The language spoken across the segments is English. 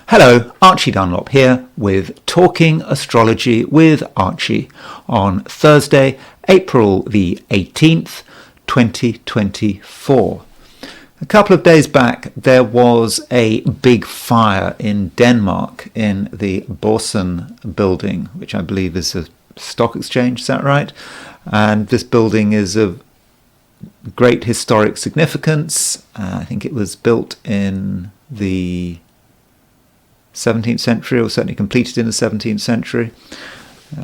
Hello, Archie Dunlop here with Talking Astrology with Archie on Thursday, April the 18th, 2024. A couple of days back there was a big fire in Denmark in the Borsen building, which I believe is a stock exchange, is that right? And this building is of great historic significance. I think it was built in the 17th century, or certainly completed in the 17th century.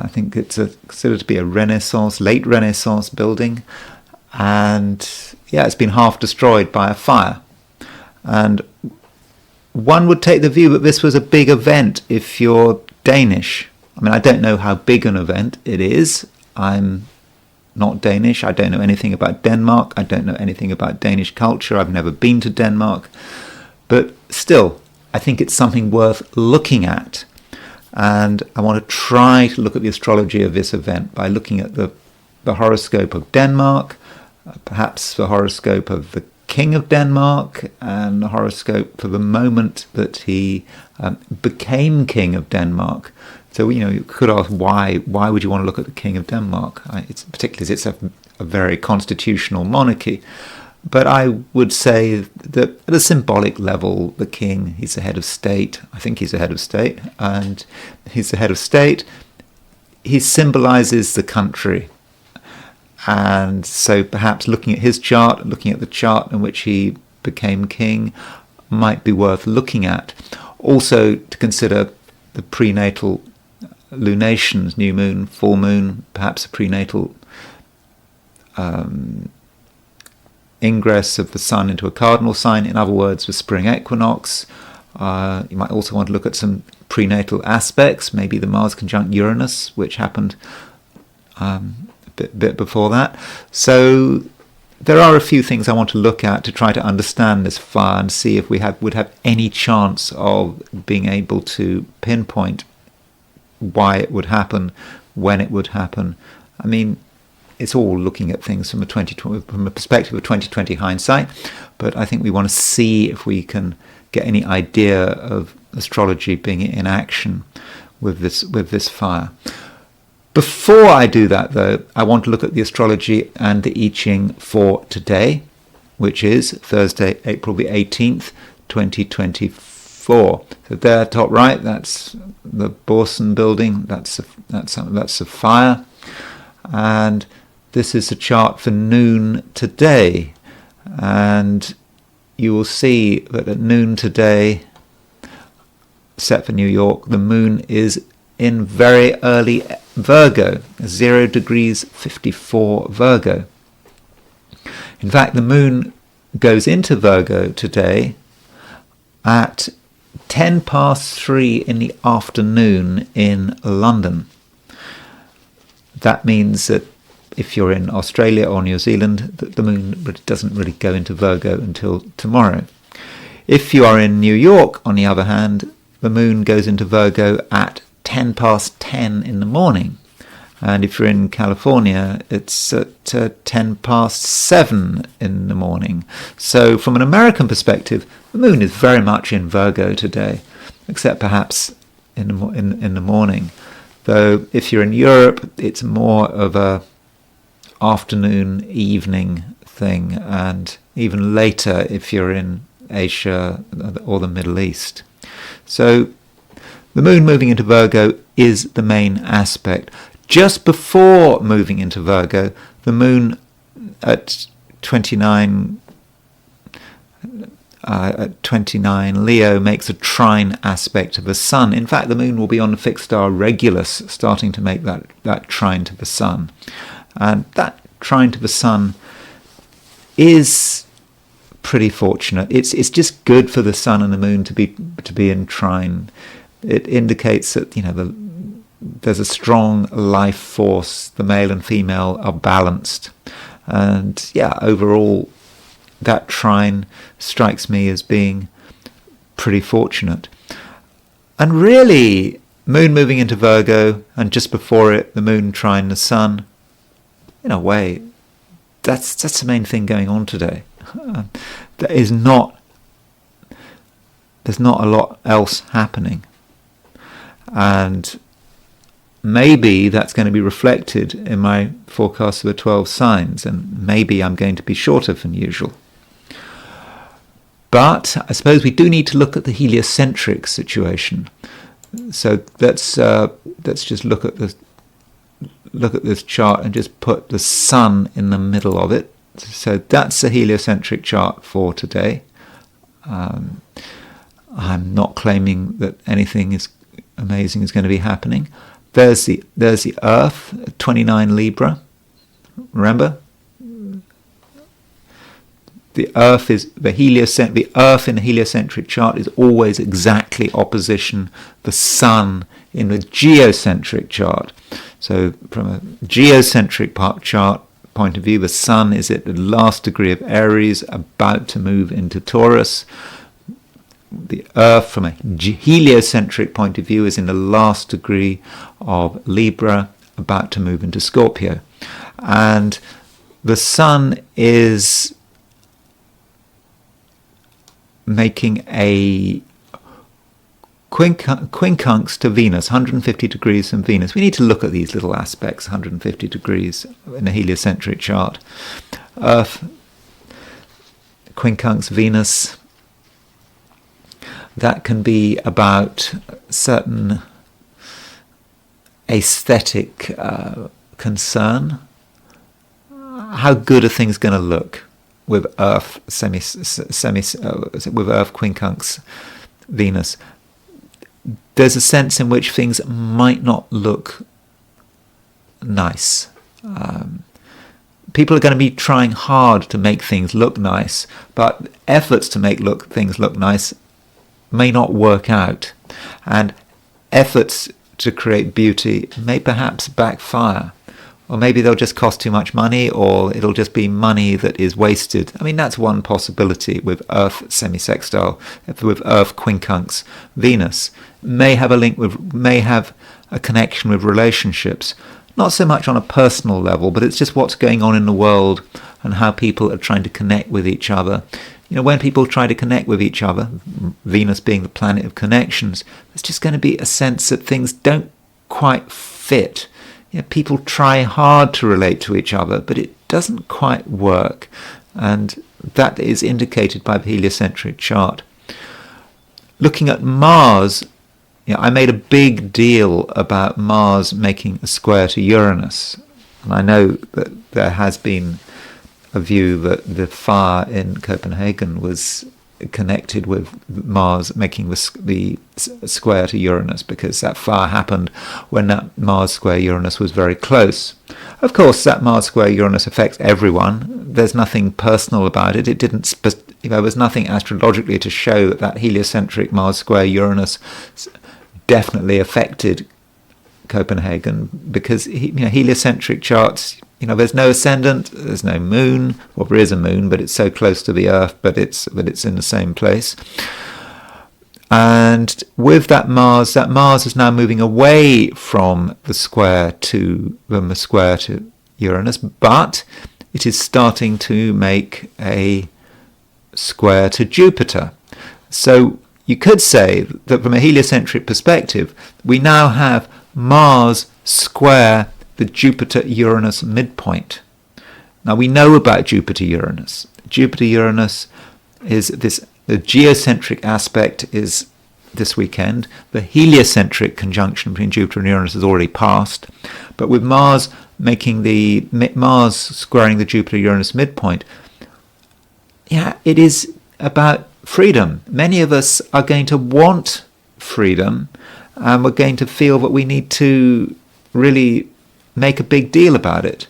I think it's considered to be a late Renaissance building. And yeah, it's been half destroyed by a fire. And one would take the view that this was a big event if you're Danish. I mean, I don't know how big an event it is. I'm not Danish. I don't know anything about Denmark. I don't know anything about Danish culture. I've never been to Denmark. But still, I think it's something worth looking at. And I want to try to look at the astrology of this event by looking at the horoscope of Denmark, perhaps the horoscope of the King of Denmark, and the horoscope for the moment that he became King of Denmark. So, you could ask why would you want to look at the King of Denmark? Particularly as it's a very constitutional monarchy. But I would say that at a symbolic level, the king, he's the head of state. I think he's the head of state. And he's the head of state. He symbolizes the country. And so perhaps looking at his chart, looking at the chart in which he became king, might be worth looking at. Also to consider the prenatal lunations, new moon, full moon, perhaps a prenatal ingress of the sun into a cardinal sign, in other words, the spring equinox. You might also want to look at some prenatal aspects, maybe the Mars conjunct Uranus, which happened a bit before that. So there are a few things I want to look at to try to understand this fire and see if we would have any chance of being able to pinpoint why it would happen, when it would happen. I mean, it's all looking at things from a perspective of 2020 hindsight, but I think we want to see if we can get any idea of astrology being in action with this fire. Before I do that, though, I want to look at the astrology and the I Ching for today, which is Thursday, April the 18th, 2024. So there, top right, that's the Borsen building. That's a fire, and this is the chart for noon today, and you will see that at noon today, set for New York, the moon is in very early Virgo, 0 degrees 54 Virgo. In fact, the moon goes into Virgo today at 3:10 in the afternoon in London. That means that if you're in Australia or New Zealand, the moon doesn't really go into Virgo until tomorrow. If you are in New York, on the other hand, the moon goes into Virgo at 10:10 in the morning. And if you're in California, it's at 7:10 in the morning. So from an American perspective, the moon is very much in Virgo today, except perhaps in the morning. Though if you're in Europe, it's more of a afternoon, evening thing, and even later if you're in Asia or the Middle East. So the moon moving into Virgo is the main aspect. Just before moving into Virgo, the moon at 29 Leo makes a trine aspect to the sun. In fact, the moon will be on the fixed star Regulus, starting to make that trine to the sun. And that trine to the sun is pretty fortunate. It's just good for the sun and the moon to be in trine. It indicates that there's a strong life force. The male and female are balanced, and yeah, overall, that trine strikes me as being pretty fortunate. And really, moon moving into Virgo, and just before it, the moon trine the sun. In a way, that's the main thing going on today. There is not there's not a lot else happening. And maybe that's going to be reflected in my forecast of the 12 signs, and maybe I'm going to be shorter than usual. But I suppose we do need to look at the heliocentric situation. So let's just look at this chart and just put the sun in the middle of it. So that's a heliocentric chart for today. I'm not claiming that anything is amazing is going to be happening. There's the Earth, 29 Libra. Remember, the Earth the Earth in the heliocentric chart is always exactly opposition the Sun in the geocentric chart. So from a geocentric chart point of view, the Sun is at the last degree of Aries, about to move into Taurus. The Earth from a heliocentric point of view is in the last degree of Libra, about to move into Scorpio. And the Sun is making a quincunx to Venus, 150 degrees from Venus. We need to look at these little aspects, 150 degrees in a heliocentric chart. Earth, quincunx Venus, that can be about certain aesthetic concern. How good are things going to look with Earth with Earth quincunx Venus? There's a sense in which things might not look nice. People are going to be trying hard to make things look nice, but efforts to make things look nice may not work out, and efforts to create beauty may perhaps backfire, or maybe they'll just cost too much money, or it'll just be money that is wasted. I mean, that's one possibility with Earth semisextile, with Earth quincunx Venus. May have a connection with relationships, not so much on a personal level, but it's just what's going on in the world and how people are trying to connect with each other. You know, when people try to connect with each other, Venus being the planet of connections, there's just going to be a sense that things don't quite fit. You know, people try hard to relate to each other, but it doesn't quite work. And that is indicated by the heliocentric chart. Looking at Mars, you know, I made a big deal about Mars making a square to Uranus. And I know that there has been a view that the fire in Copenhagen was connected with Mars making the square to Uranus, because that fire happened when that Mars square Uranus was very close. Of course, that Mars square Uranus affects everyone. There's nothing personal about it. There was nothing astrologically to show that heliocentric Mars square Uranus definitely affected Copenhagen, because heliocentric charts, there's no ascendant, there's no moon. Well, there is a moon, but it's so close to the Earth, but it's in the same place. And with that Mars is now moving away from the square to Uranus, but it is starting to make a square to Jupiter. So you could say that from a heliocentric perspective, we now have Mars square the Jupiter-Uranus midpoint. Now we know about Jupiter-Uranus. Jupiter-Uranus is the geocentric aspect is this weekend. The heliocentric conjunction between Jupiter and Uranus has already passed. But with Mars squaring the Jupiter-Uranus midpoint, it is about freedom. Many of us are going to want freedom, and we're going to feel that we need to really make a big deal about it.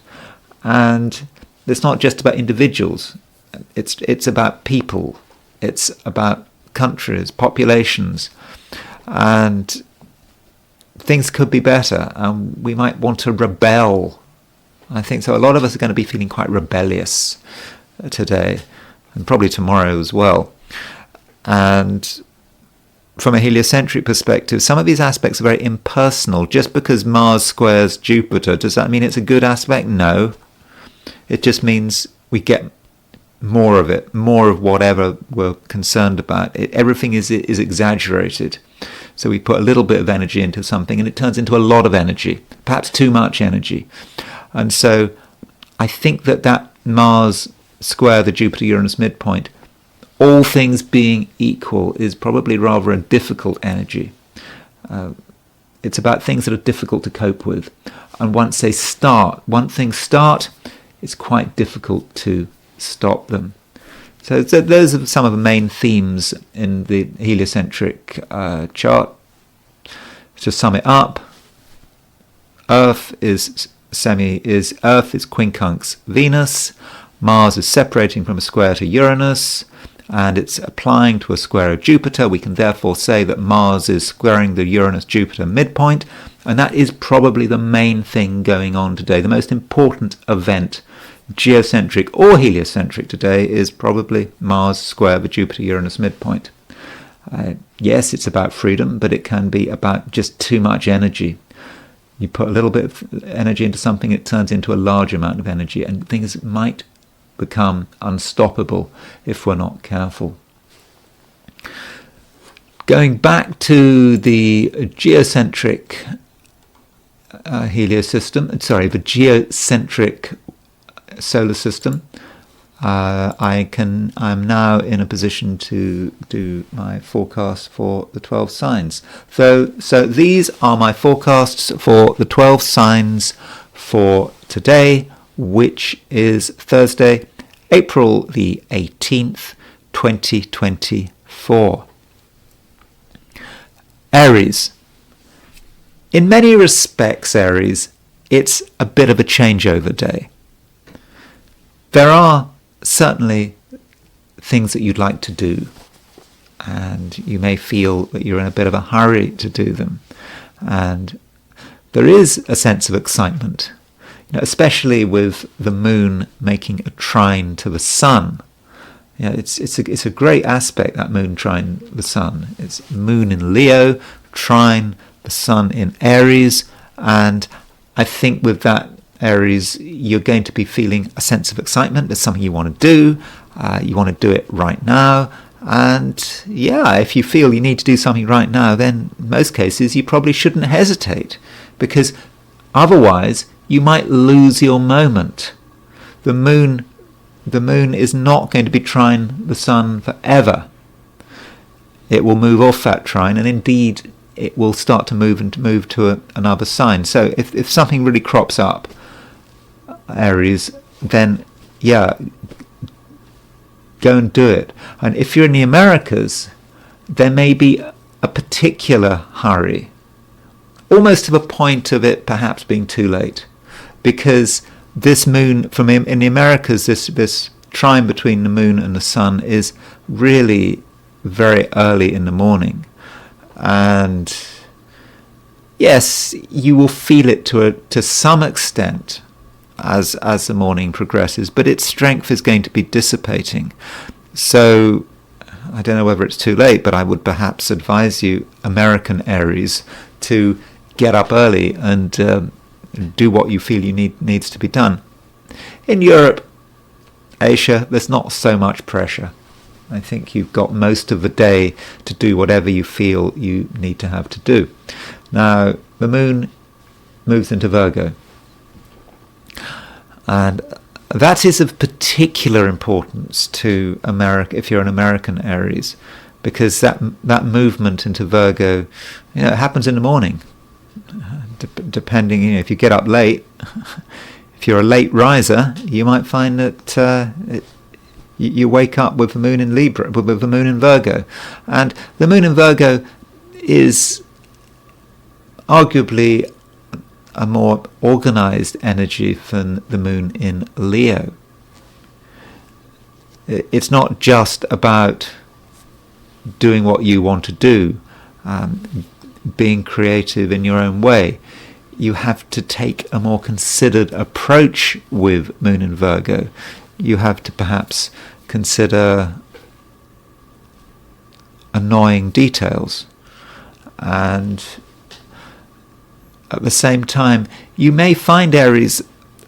And it's not just about individuals. It's about people. It's about countries, populations, and things could be better, and we might want to rebel. I think so. A lot of us are going to be feeling quite rebellious today, and probably tomorrow as well. And from a heliocentric perspective, some of these aspects are very impersonal. Just because Mars squares Jupiter, does that mean it's a good aspect? No. It just means we get more of it, more of whatever we're concerned about. Everything is exaggerated. So we put a little bit of energy into something and it turns into a lot of energy, perhaps too much energy. And so I think that Mars square the Jupiter-Uranus midpoint, all things being equal, is probably rather a difficult energy. It's about things that are difficult to cope with. And once things start, it's quite difficult to stop them. So those are some of the main themes in the heliocentric chart. To sum it up, Earth is quincunx Venus, Mars is separating from a square to Uranus, and it's applying to a square of Jupiter. We can therefore say that Mars is squaring the Uranus-Jupiter midpoint, and that is probably the main thing going on today. The most important event, geocentric or heliocentric today, is probably Mars square the Jupiter-Uranus midpoint. Yes, it's about freedom, but it can be about just too much energy. You put a little bit of energy into something, it turns into a large amount of energy, and things might become unstoppable if we're not careful. Going back to the geocentric the geocentric solar system, I'm now in a position to do my forecast for the 12 signs. So these are my forecasts for the 12 signs for today, which is Thursday, April the 18th, 2024. Aries. In many respects, Aries, it's a bit of a changeover day. There are certainly things that you'd like to do, and you may feel that you're in a bit of a hurry to do them. And there is a sense of excitement, especially with the moon making a trine to the sun. It's a great aspect, that moon trine the sun. It's moon in Leo, trine the sun in Aries, and I think with that Aries, you're going to be feeling a sense of excitement. There's something you want to do. You want to do it right now. And if you feel you need to do something right now, then in most cases you probably shouldn't hesitate, because otherwise you might lose your moment. The moon is not going to be trine the sun forever. It will move off that trine, and indeed it will start to move to another sign. So if something really crops up, Aries, then go and do it. And if you're in the Americas, there may be a particular hurry, almost to the point of it perhaps being too late, because this moon in the Americas, this trine between the moon and the sun is really very early in the morning, and yes, you will feel it to some extent as the morning progresses, but its strength is going to be dissipating. So I don't know whether it's too late, but I would perhaps advise you, American Aries, to get up early and do what you feel needs to be done. In Europe, Asia, there's not so much pressure. I think you've got most of the day to do whatever you feel you need to have to do. Now, the moon moves into Virgo, and that is of particular importance to America if you're an American Aries, because that movement into Virgo, it happens in the morning. Depending, if you get up late, if you're a late riser, you might find that you wake up with the moon in Libra, with the moon in Virgo, and the moon in Virgo is arguably a more organized energy than the moon in Leo. It's not just about doing what you want to do, being creative in your own way. You have to take a more considered approach with moon in Virgo. You have to perhaps consider annoying details, and at the same time you may find, Aries,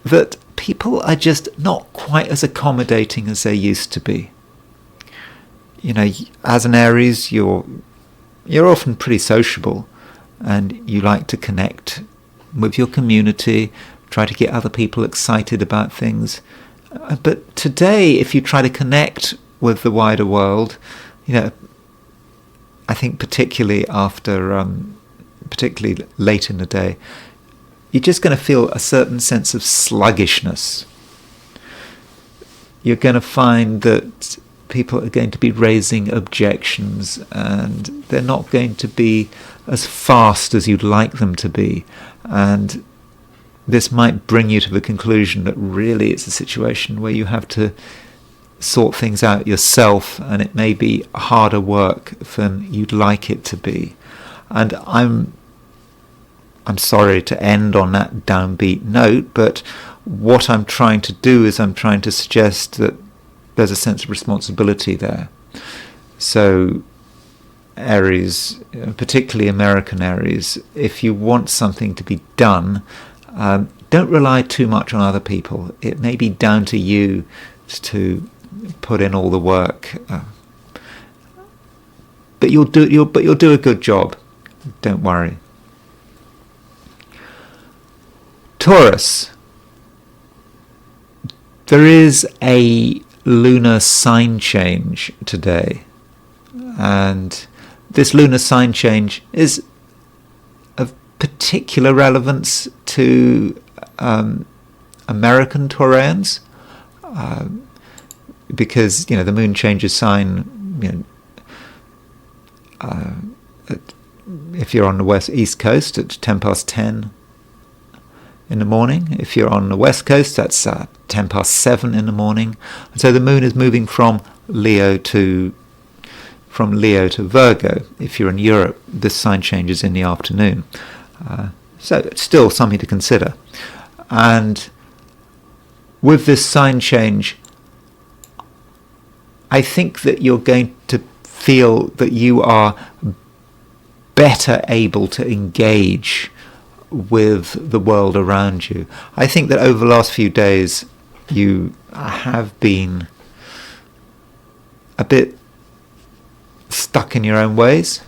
that people are just not quite as accommodating as they used to be. As an Aries, you're often pretty sociable, and you like to connect with your community, try to get other people excited about things. But today, if you try to connect with the wider world, I think particularly particularly late in the day, you're just going to feel a certain sense of sluggishness. You're going to find that people are going to be raising objections, and they're not going to be as fast as you'd like them to be. And this might bring you to the conclusion that really it's a situation where you have to sort things out yourself, and it may be harder work than you'd like it to be. And I'm sorry to end on that downbeat note, but what I'm trying to do is I'm trying to suggest that there's a sense of responsibility there. So Aries, particularly American Aries, if you want something to be done, don't rely too much on other people. It may be down to you to put in all the work, but you'll do a good job. Don't worry. Taurus. There is a lunar sign change today, and this lunar sign change is of particular relevance to American Taurians, because the moon changes sign. If you're on the east coast at 10:10 in the morning. If you're on the west coast, that's 7:10 in the morning. And so the moon is moving from Leo to Virgo. If you're in Europe, this sign changes in the afternoon. So it's still something to consider. And with this sign change, I think that you're going to feel that you are better able to engage with the world around you. I think that over the last few days you have been a bit stuck in your own ways.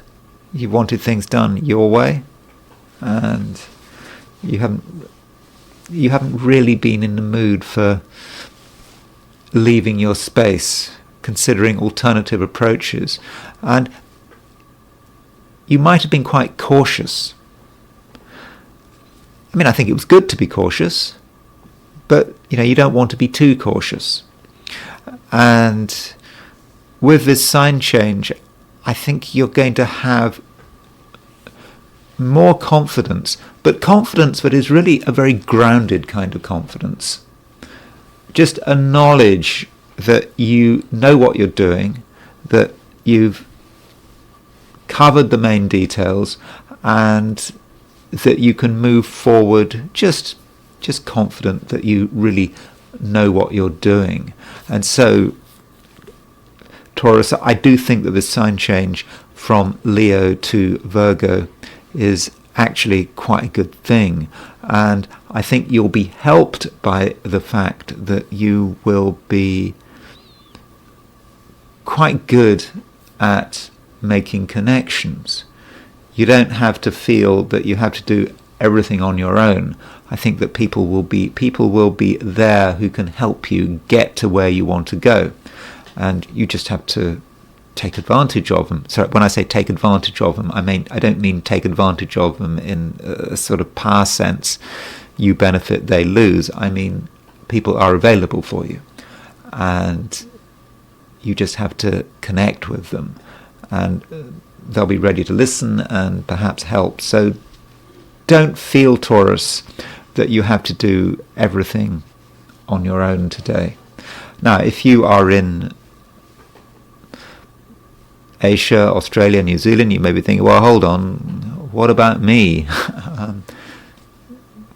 You wanted things done your way, and you haven't really been in the mood for leaving your space, considering alternative approaches, and you might have been quite cautious. I mean, I think it was good to be cautious, but you don't want to be too cautious. And with this sign change, I think you're going to have more confidence, but confidence that is really a very grounded kind of confidence. Just a knowledge that you know what you're doing, that you've covered the main details, and that you can move forward just confident that you really know what you're doing. And so, Taurus, I do think that this sign change from Leo to Virgo is actually quite a good thing. And I think you'll be helped by the fact that you will be quite good at making connections. You don't have to feel that you have to do everything on your own. I think that people will be there who can help you get to where you want to go, and you just have to take advantage of them. So when I say take advantage of them, I don't mean take advantage of them in a sort of power sense, you benefit, they lose. I mean people are available for you, and you just have to connect with them, and they'll be ready to listen and perhaps help. So don't feel, Taurus, that you have to do everything on your own today. Now, if you are in Asia, Australia, New Zealand, you may be thinking, well, hold on, what about me?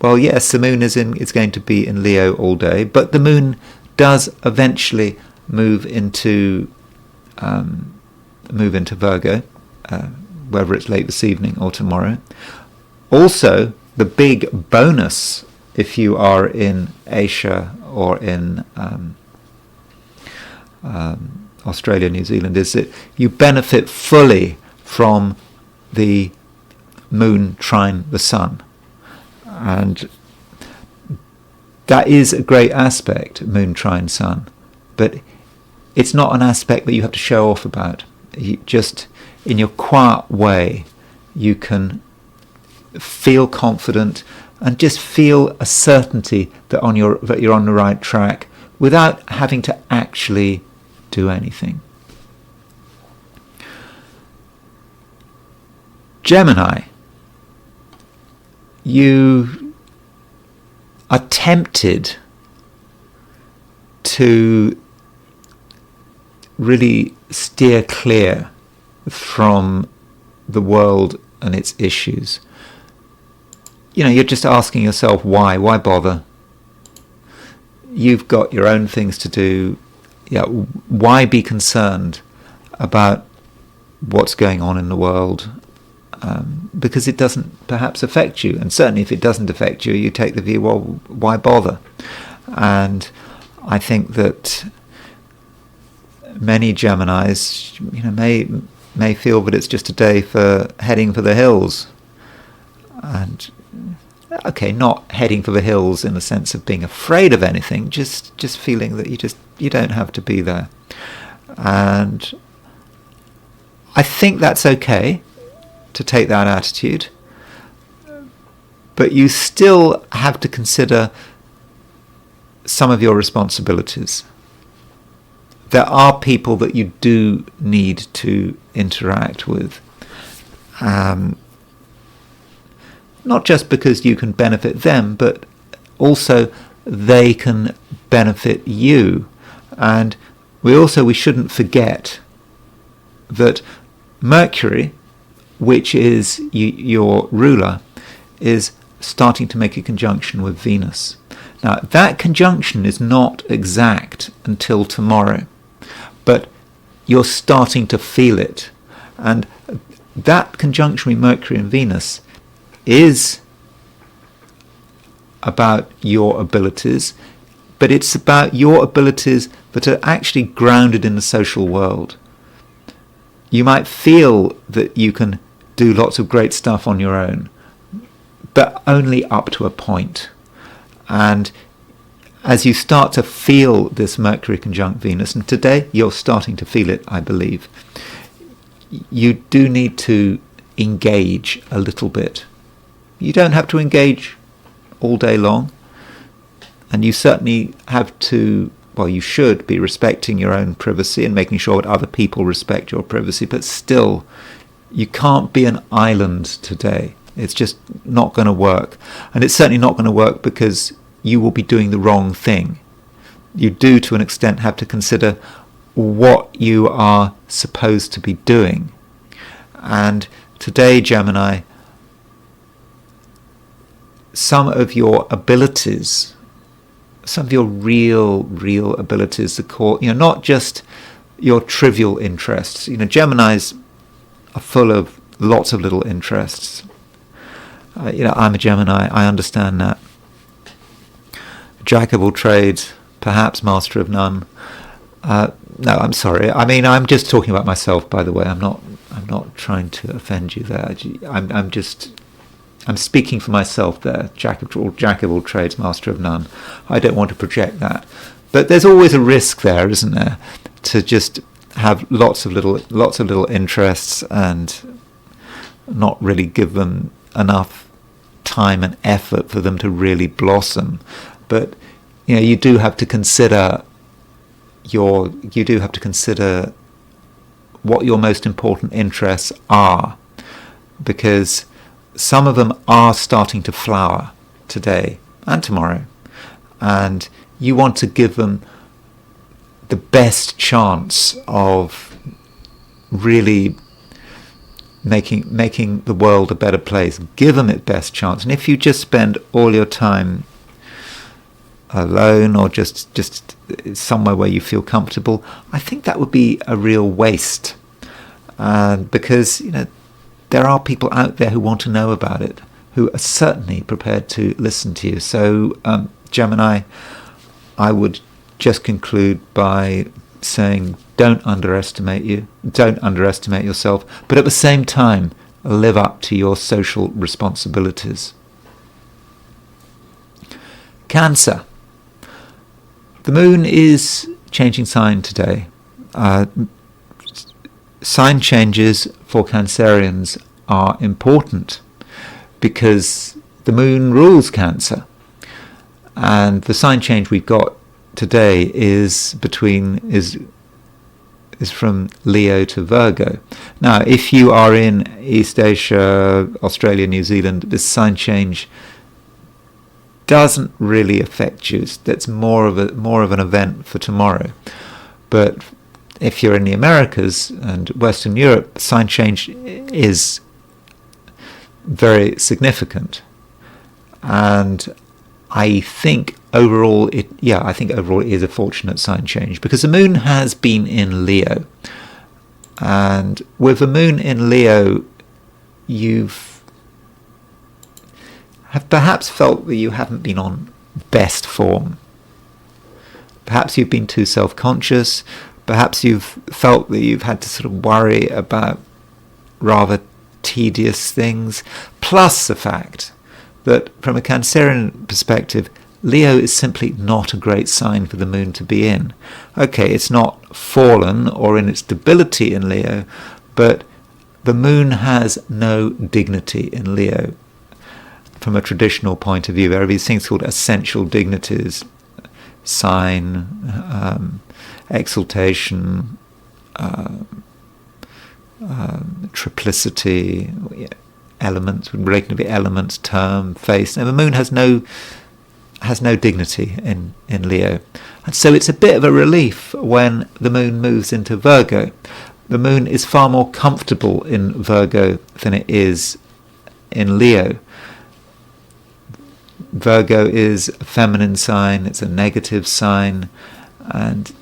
Well, yes, the moon is going to be in Leo all day, but the moon does eventually move into Virgo, whether it's late this evening or tomorrow. Also, the big bonus if you are in Asia or in Australia, New Zealand, is that you benefit fully from the moon trine the sun. And that is a great aspect, moon trine sun. But it's not an aspect that you have to show off about. You just, in your quiet way, you can feel confident and just feel a certainty that you're on the right track without having to actually do anything. Gemini, you are tempted to really steer clear from the world and its issues. You know, you're just asking yourself, why bother? You've got your own things to do. Yeah, why be concerned about what's going on in the world? Because it doesn't perhaps affect you. And certainly if it doesn't affect you, you take the view, well, why bother? And I think that many Geminis, you know, may feel that it's just a day for heading for the hills. And okay, not heading for the hills in the sense of being afraid of anything, just feeling that you don't have to be there. And I think that's okay to take that attitude, but you still have to consider some of your responsibilities. There are people that you do need to interact with. Not just because you can benefit them, but also they can benefit you. And we shouldn't forget that Mercury, which is your ruler, is starting to make a conjunction with Venus. Now, that conjunction is not exact until tomorrow, but you're starting to feel it. And that conjunction with Mercury and Venus is about your abilities, but it's about your abilities that are actually grounded in the social world. You might feel that you can do lots of great stuff on your own, but only up to a point. And as you start to feel this Mercury conjunct Venus, and today you're starting to feel it, I believe, you do need to engage a little bit. You don't have to engage all day long, and you certainly have to, well, you should be respecting your own privacy and making sure that other people respect your privacy, but still, you can't be an island today. It's just not going to work. And it's certainly not going to work because you will be doing the wrong thing. You do, to an extent, have to consider what you are supposed to be doing. And today, Gemini, some of your abilities, some of your real abilities, not just your trivial interests. You know, Geminis are full of lots of little interests. I'm a Gemini, I understand that. Jack of all trades, perhaps master of none. No, I'm sorry. I mean, I'm just talking about myself, by the way. I'm not trying to offend you there. I'm speaking for myself there. Jack of all trades, master of none. I don't want to project that. But there's always a risk there, isn't there? To just have lots of little interests and not really give them enough time and effort for them to really blossom. But you do have to consider what your most important interests are, because some of them are starting to flower today and tomorrow, and you want to give them the best chance of really making the world a better place. Give them its best chance. And if you just spend all your time alone or just somewhere where you feel comfortable, I think that would be a real waste, because there are people out there who want to know about it. who are certainly prepared to listen to you. So, Gemini, I would just conclude by saying, don't underestimate yourself, but at the same time, live up to your social responsibilities. Cancer. The moon is changing sign today. Sign changes for Cancerians are important because the moon rules Cancer. And the sign change we've got today is from Leo to Virgo. Now, if you are in East Asia, Australia, New Zealand, this sign change doesn't really affect you. That's more of an event for tomorrow. But if you're in the Americas and Western Europe, sign change is very significant. And I think overall it is a fortunate sign change because the moon has been in Leo. And with the moon in Leo, have perhaps felt that you haven't been on best form. Perhaps you've been too self-conscious. Perhaps you've felt that you've had to sort of worry about rather tedious things. Plus the fact that from a Cancerian perspective, Leo is simply not a great sign for the moon to be in. Okay, it's not fallen or in its debility in Leo, but the moon has no dignity in Leo. From a traditional point of view, there are these things called essential dignities: sign, exaltation, triplicity, elements, relating to the elements, term, face. Now, the moon has no dignity in Leo. And so it's a bit of a relief when the moon moves into Virgo. The moon is far more comfortable in Virgo than it is in Leo. Virgo is a feminine sign, it's a negative sign, and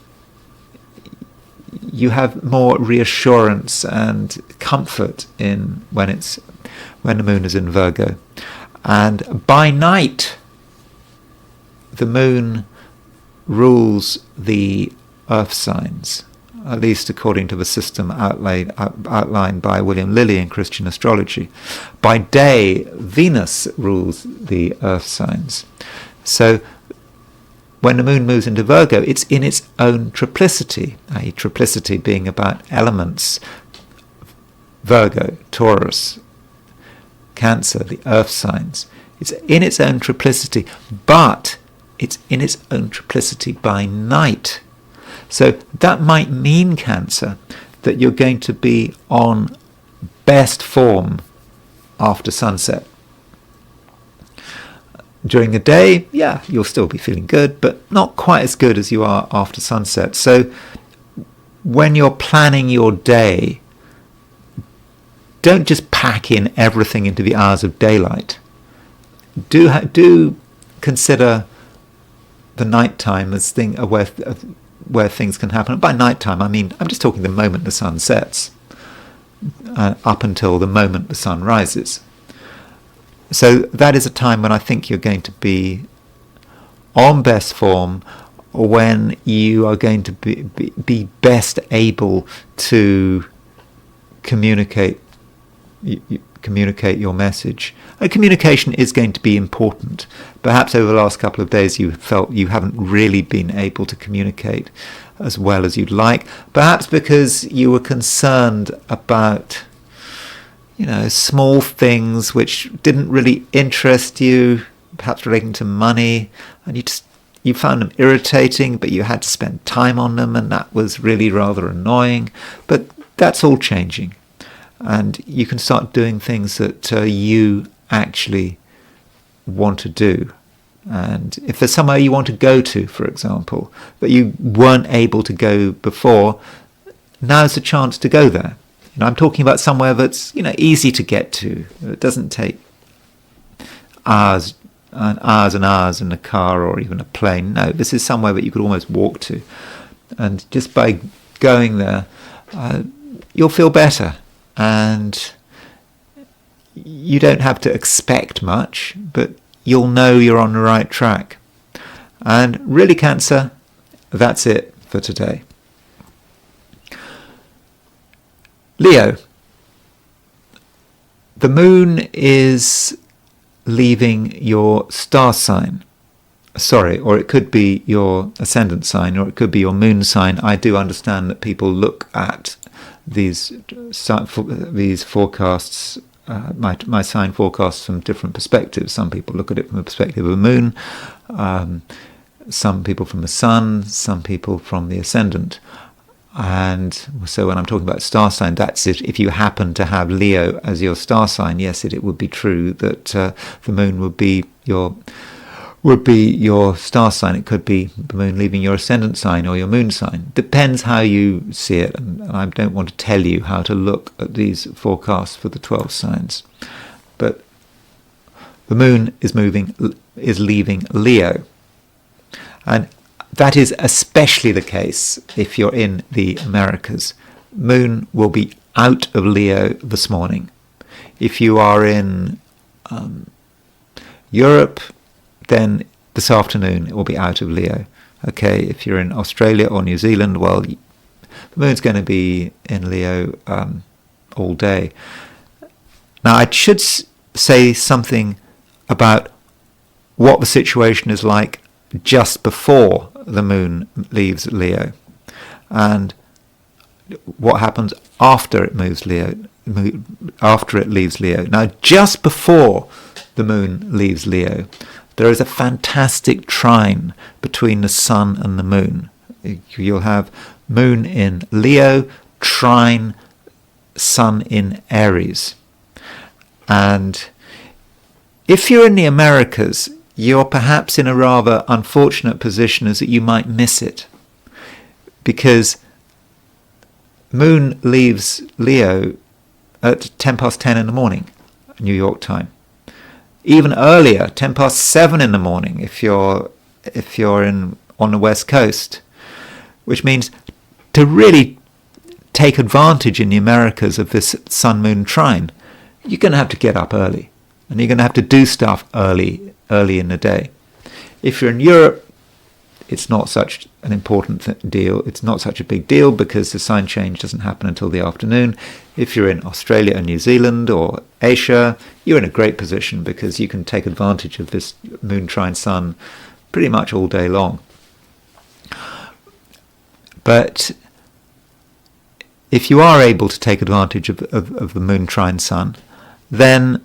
you have more reassurance and comfort in when the moon is in Virgo. And by night, the moon rules the earth signs, at least according to the system outlined by William Lilly in Christian astrology. By day, Venus rules the earth signs. So when the moon moves into Virgo, it's in its own triplicity, i.e. triplicity being about elements: Virgo, Taurus, Cancer, the earth signs. It's in its own triplicity, but it's in its own triplicity by night. So that might mean, Cancer, that you're going to be on best form after sunset. During the day, yeah, you'll still be feeling good, but not quite as good as you are after sunset. So when you're planning your day, don't just pack in everything into the hours of daylight. Do consider the nighttime as where things can happen. By nighttime, I mean, I'm just talking the moment the sun sets, up until the moment the sun rises. So that is a time when I think you're going to be on best form, when you are going to be best able to communicate your message. And communication is going to be important. Perhaps over the last couple of days you felt you haven't really been able to communicate as well as you'd like. Perhaps because you were concerned about, small things which didn't really interest you, perhaps relating to money, and you found them irritating, but you had to spend time on them, and that was really rather annoying. But that's all changing. And you can start doing things that you actually want to do. And if there's somewhere you want to go to, for example, but you weren't able to go before, now's the chance to go there. I'm talking about somewhere that's easy to get to. It doesn't take hours and hours and hours in a car or even a plane. No, this is somewhere that you could almost walk to. And just by going there, you'll feel better. And you don't have to expect much, but you'll know you're on the right track. And really, Cancer, that's it for today. Leo, the moon is leaving your star sign. Sorry, or it could be your ascendant sign, or it could be your moon sign. I do understand that people look at these forecasts, my sign forecasts, from different perspectives. Some people look at it from the perspective of the moon, some people from the sun, some people from the ascendant. And so when I'm talking about star sign, that's it. If you happen to have Leo as your star sign, yes, it would be true that the moon would be your star sign. It could be the moon leaving your ascendant sign or your moon sign. Depends how you see it, and I don't want to tell you how to look at these forecasts for the 12 signs. But the moon is leaving Leo, and that is especially the case if you're in the Americas. Moon will be out of Leo this morning. If you are in Europe, then this afternoon it will be out of Leo. Okay, if you're in Australia or New Zealand, well, the moon's going to be in Leo all day. Now, I should say something about what the situation is like just before the moon leaves Leo, and what happens after it leaves Leo. Now, just before the moon leaves Leo, there is a fantastic trine between the sun and the moon. You'll have moon in Leo, trine sun in Aries. And if you're in the Americas, you're perhaps in a rather unfortunate position, as that you might miss it, because moon leaves Leo at 10:10 in the morning, New York time. Even earlier, 7:10 in the morning, if you're on the West Coast, which means to really take advantage in the Americas of this sun-moon trine, you're going to have to get up early, and you're going to have to do stuff early in the day. If you're in Europe, it's not such an important deal. It's not such a big deal because the sign change doesn't happen until the afternoon. If you're in Australia and New Zealand or Asia, you're in a great position because you can take advantage of this moon trine sun pretty much all day long. But if you are able to take advantage of the moon trine sun, then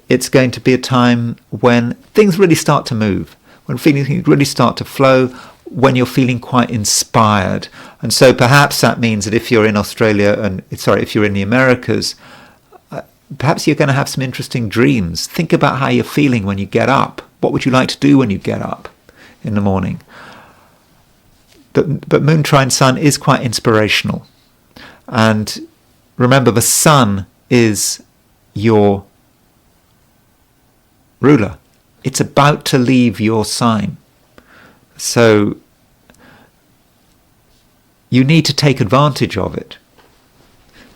it's going to be a time when things really start to move, when things really start to flow, when you're feeling quite inspired. And so perhaps that means that if you're in if you're in the Americas, perhaps you're going to have some interesting dreams. Think about how you're feeling when you get up. What would you like to do when you get up in the morning? But moon trine sun is quite inspirational. And remember, the sun is your ruler. It's about to leave your sign. So you need to take advantage of it.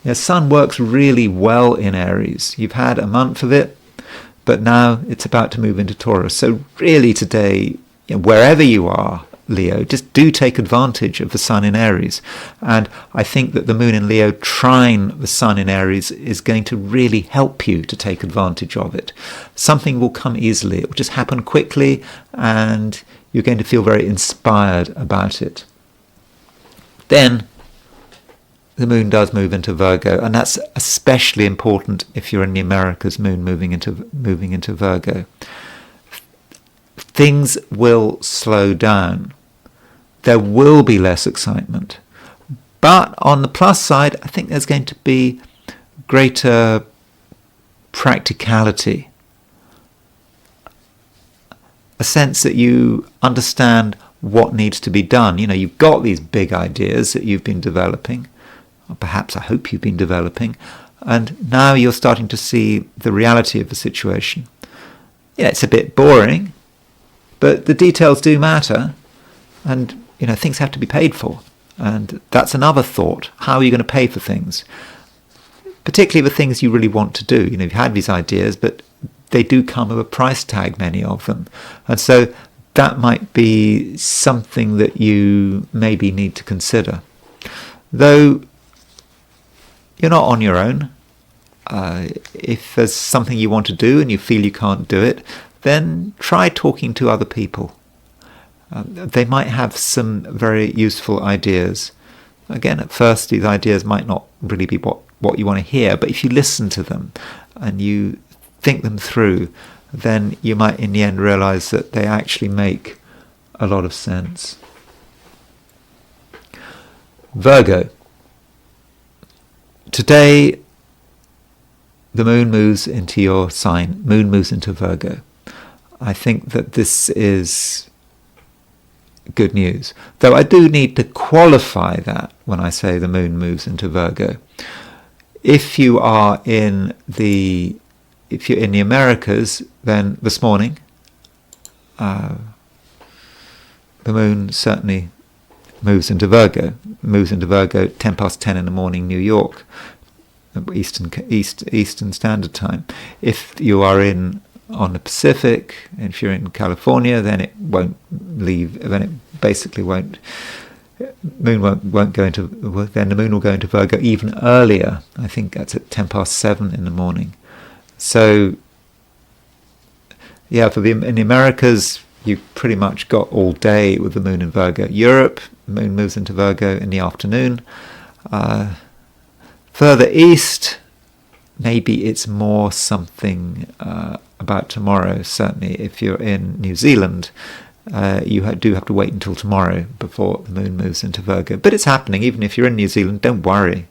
The sun works really well in Aries. You've had a month of it, but now it's about to move into Taurus. So really today, wherever you are, Leo, just do take advantage of the sun in Aries. And I think that the moon in Leo trine the sun in Aries is going to really help you to take advantage of it. Something will come easily. It will just happen quickly, and you're going to feel very inspired about it. Then the moon does move into Virgo, and that's especially important if you're in the Americas, moon moving into Virgo. Things will slow down. There will be less excitement. But on the plus side, I think there's going to be greater practicality. A sense that you understand what needs to be done. You've got these big ideas that you've been developing, or perhaps I hope you've been developing, and now you're starting to see the reality of the situation. It's a bit boring, but the details do matter, and things have to be paid for, and that's another thought. How are you going to pay for things? particularly with things you really want to do. You know, you've had these ideas, but they do come with a price tag, many of them. And so that might be something that you maybe need to consider. Though you're not on your own. If there's something you want to do and you feel you can't do it, then try talking to other people. They might have some very useful ideas. Again, at first these ideas might not really be what you want to hear, but if you listen to them and you think them through, then you might in the end realize that they actually make a lot of sense. Virgo. Today, the moon moves into your sign. Moon moves into Virgo. I think that this is good news. Though I do need to qualify that when I say the moon moves into Virgo. If you're in the Americas, then this morning, the moon certainly moves into Virgo. Moves into Virgo 10 past 10 in the morning, New York, Eastern Standard Time. If you are on the Pacific, if you're in California, then it won't leave. Then it basically won't. Moon won't go into. Then the moon will go into Virgo even earlier. I think that's at 10 past 7 in the morning. So, yeah, in the Americas, you've pretty much got all day with the moon in Virgo. Europe, moon moves into Virgo in the afternoon. Further east, maybe it's more something about tomorrow. Certainly, if you're in New Zealand, you do have to wait until tomorrow before the moon moves into Virgo. But it's happening. Even if you're in New Zealand, don't worry.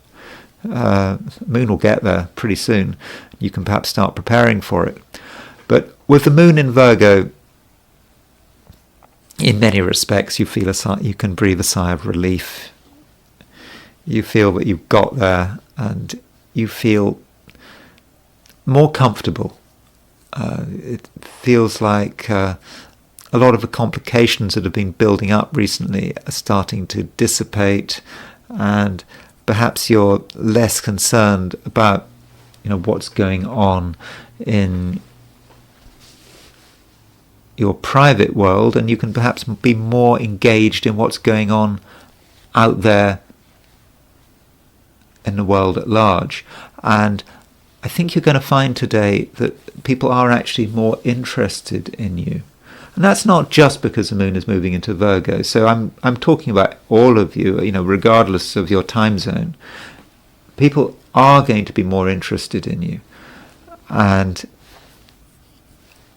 Moon will get there pretty soon. You can perhaps start preparing for it. But with the moon in Virgo, in many respects, you can breathe a sigh of relief. You feel that you've got there, and you feel more comfortable. It feels like a lot of the complications that have been building up recently are starting to dissipate, and perhaps you're less concerned about, what's going on in your private world, and you can perhaps be more engaged in what's going on out there in the world at large. And I think you're going to find today that people are actually more interested in you. And that's not just because the moon is moving into Virgo. So I'm talking about all of you, regardless of your time zone. People are going to be more interested in you. And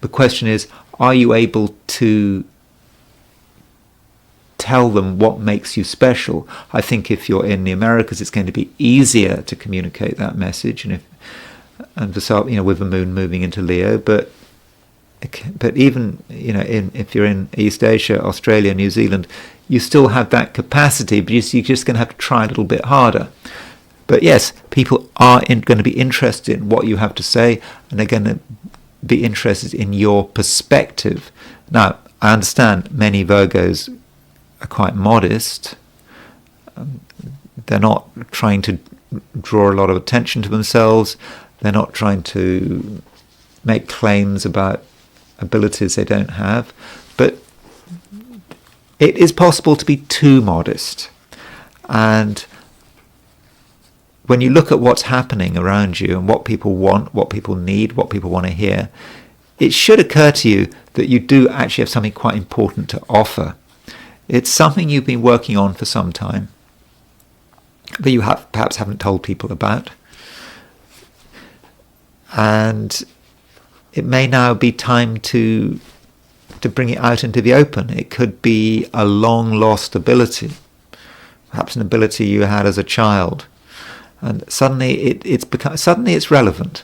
the question is, are you able to tell them what makes you special? I think if you're in the Americas, it's going to be easier to communicate that message, with the moon moving into Leo. But even if you're in East Asia, Australia, New Zealand, you still have that capacity, but you're just going to have to try a little bit harder. But yes, people are going to be interested in what you have to say, and they're going to be interested in your perspective. Now, I understand many Virgos are quite modest. They're not trying to draw a lot of attention to themselves. They're not trying to make claims about abilities they don't have. But it is possible to be too modest. And when you look at what's happening around you and what people want, what people need, what people want to hear, it should occur to you that you do actually have something quite important to offer. It's something you've been working on for some time, but you perhaps haven't told people about. And it may now be time to bring it out into the open. It could be a long-lost ability, perhaps an ability you had as a child. And suddenly it's relevant.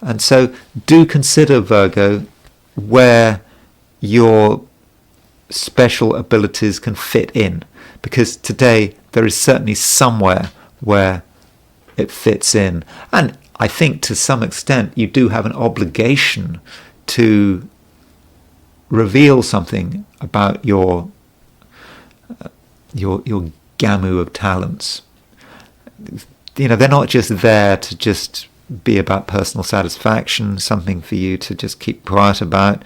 And so do consider, Virgo, where your special abilities can fit in, because today there is certainly somewhere where it fits in. And I think to some extent you do have an obligation to reveal something about your gamu of talents. they're not just there to just be about personal satisfaction, something for you to just keep quiet about.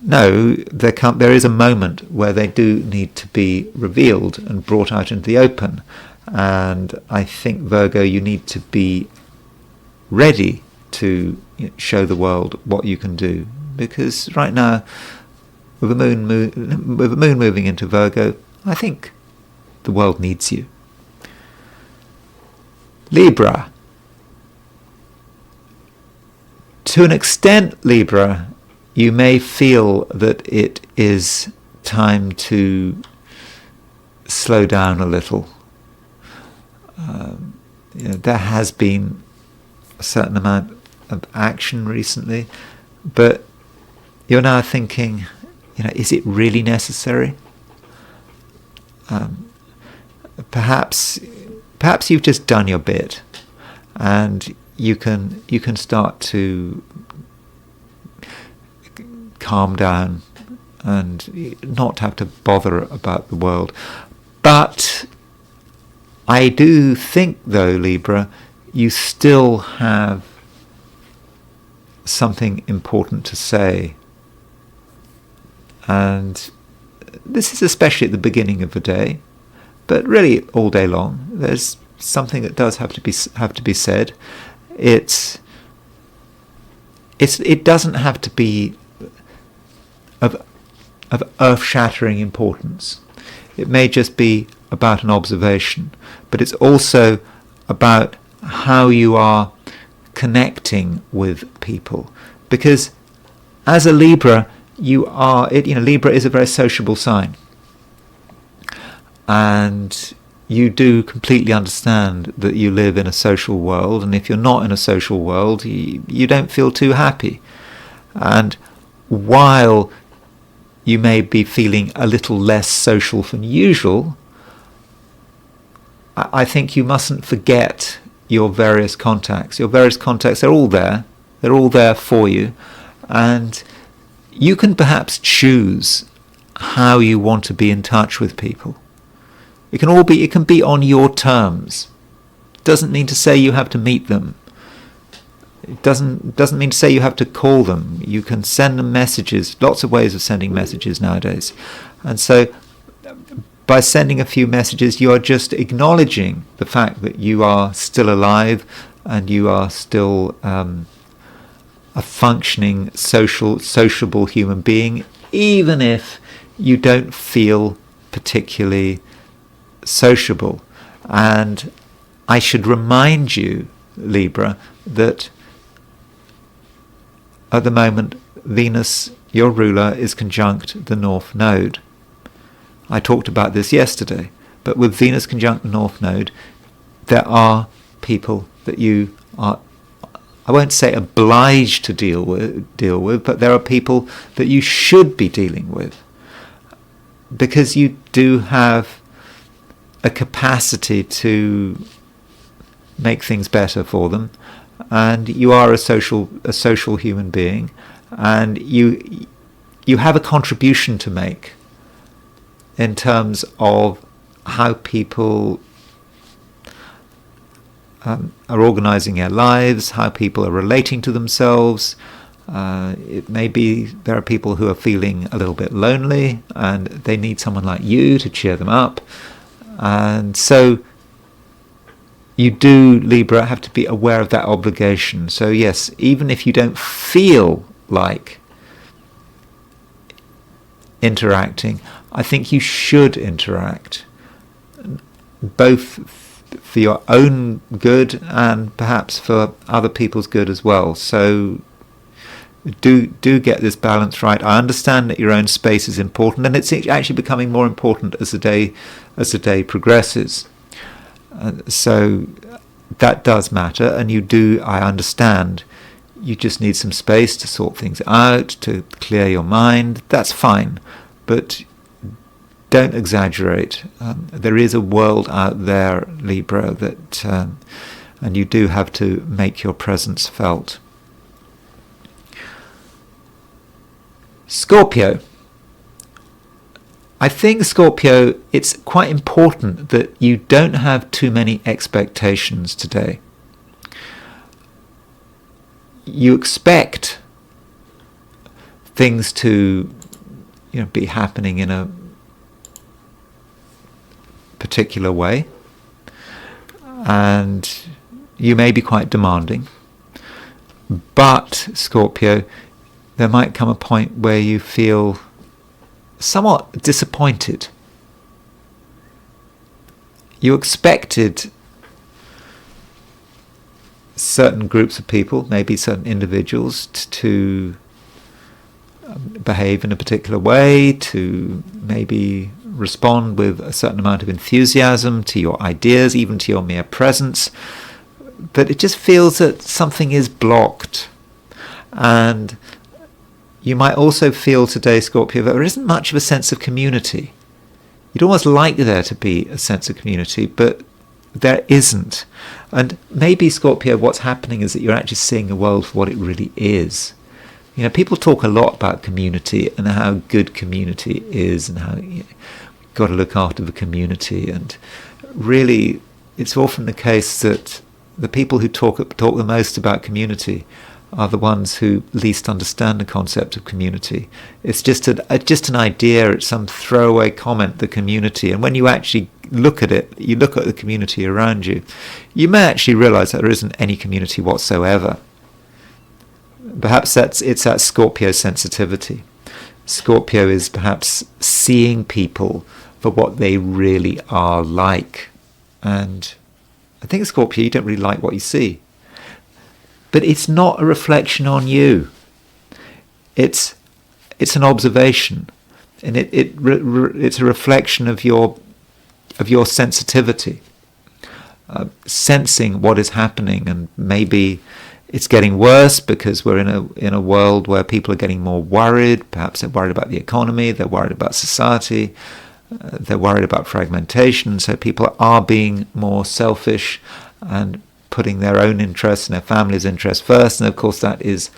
No, there is a moment where they do need to be revealed and brought out into the open. And I think, Virgo, you need to be ready to show the world what you can do. Because right now, with the moon moving into Virgo, I think the world needs you. Libra. To an extent, Libra, you may feel that it is time to slow down a little. There has been a certain amount of action recently, but you're now thinking, is it really necessary? Perhaps you've just done your bit, and you can start to calm down and not have to bother about the world. But I do think, though, Libra, you still have something important to say. And this is especially at the beginning of the day, but really all day long. There's something that does have to be said. It doesn't have to be of earth-shattering importance. It may just be about an observation, but it's also about how you are connecting with people. Because as a Libra, Libra is a very sociable sign, and you do completely understand that you live in a social world, and if you're not in a social world, you don't feel too happy. And while you may be feeling a little less social than usual, I think you mustn't forget your various contacts. Your various contacts, they're all there. They're all there for you. And you can perhaps choose how you want to be in touch with people. It can be on your terms. It doesn't mean to say you have to meet them. It doesn't mean to say you have to call them. You can send them messages. Lots of ways of sending messages nowadays. And so by sending a few messages, you are just acknowledging the fact that you are still alive and you are still a functioning, sociable human being, even if you don't feel particularly sociable. And I should remind you, Libra, that at the moment Venus, your ruler, is conjunct the North Node. I talked about this yesterday, but with Venus conjunct the North Node, there are people that you are, I won't say obliged to deal with, but there are people that you should be dealing with, because you do have a capacity to make things better for them, and you are a social human being, and you have a contribution to make in terms of how people are organizing their lives, how people are relating to themselves. It may be there are people who are feeling a little bit lonely and they need someone like you to cheer them up. And so you do, Libra, have to be aware of that obligation. So yes, even if you don't feel like interacting, I think you should interact, both for your own good and perhaps for other people's good as well. So do get this balance right. I understand that your own space is important, and it's actually becoming more important as the day progresses. So that does matter, and I understand, you just need some space to sort things out, to clear your mind. That's fine, but don't exaggerate. There is a world out there, Libra, that and you do have to make your presence felt. Scorpio. I think, Scorpio, it's quite important that you don't have too many expectations today. You expect things to, be happening in a particular way, and you may be quite demanding. But, Scorpio, there might come a point where you feel somewhat disappointed. You expected certain groups of people, maybe certain individuals, to behave in a particular way, to maybe respond with a certain amount of enthusiasm to your ideas, even to your mere presence. But it just feels that something is blocked. And you might also feel today, Scorpio, that there isn't much of a sense of community. You'd almost like there to be a sense of community, but there isn't. And maybe, Scorpio, what's happening is that you're actually seeing the world for what it really is. People talk a lot about community and how good community is and how you've got to look after the community. And really, it's often the case that the people who talk the most about community are the ones who least understand the concept of community. It's just an idea, it's some throwaway comment, the community. And when you actually look at it, you look at the community around you, you may actually realize that there isn't any community whatsoever. Perhaps it's that Scorpio sensitivity. Scorpio is perhaps seeing people for what they really are like. And I think, Scorpio, you don't really like what you see. But it's not a reflection on you. It's an observation, and it's a reflection of your sensitivity, sensing what is happening. And maybe it's getting worse because we're in a world where people are getting more worried. Perhaps they're worried about the economy, they're worried about society, they're worried about fragmentation. So people are being more selfish and putting their own interests and their family's interests first, and of course that is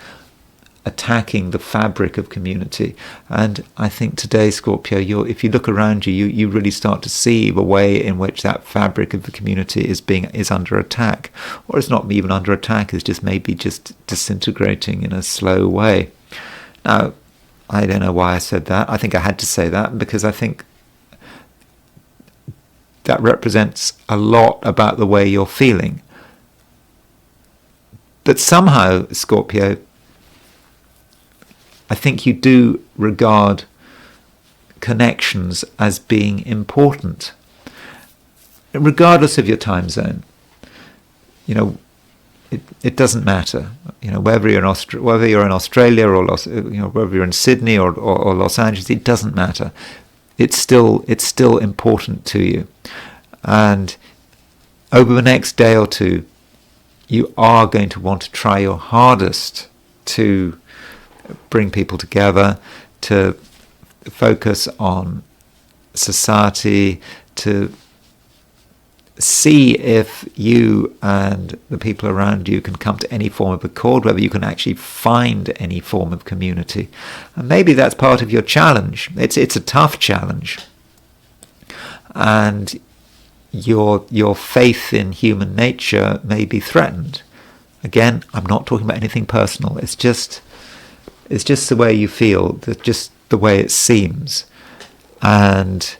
attacking the fabric of community. And I think today, Scorpio, if you look around you, you really start to see the way in which that fabric of the community is under attack, or it's not even under attack, it's just maybe just disintegrating in a slow way. Now, I don't know why I said that. I think I had to say that because I think that represents a lot about the way you're feeling. But somehow, Scorpio, I think you do regard connections as being important, regardless of your time zone. It doesn't matter. Whether you're in Australia or whether you're in Sydney or Los Angeles, it doesn't matter. It's still important to you. And over the next day or two, you are going to want to try your hardest to bring people together, to focus on society, to see if you and the people around you can come to any form of accord, whether you can actually find any form of community. And maybe that's part of your challenge. It's a tough challenge. And your faith in human nature may be threatened. Again, I'm not talking about anything personal. It's just the way you feel, just the way it seems, and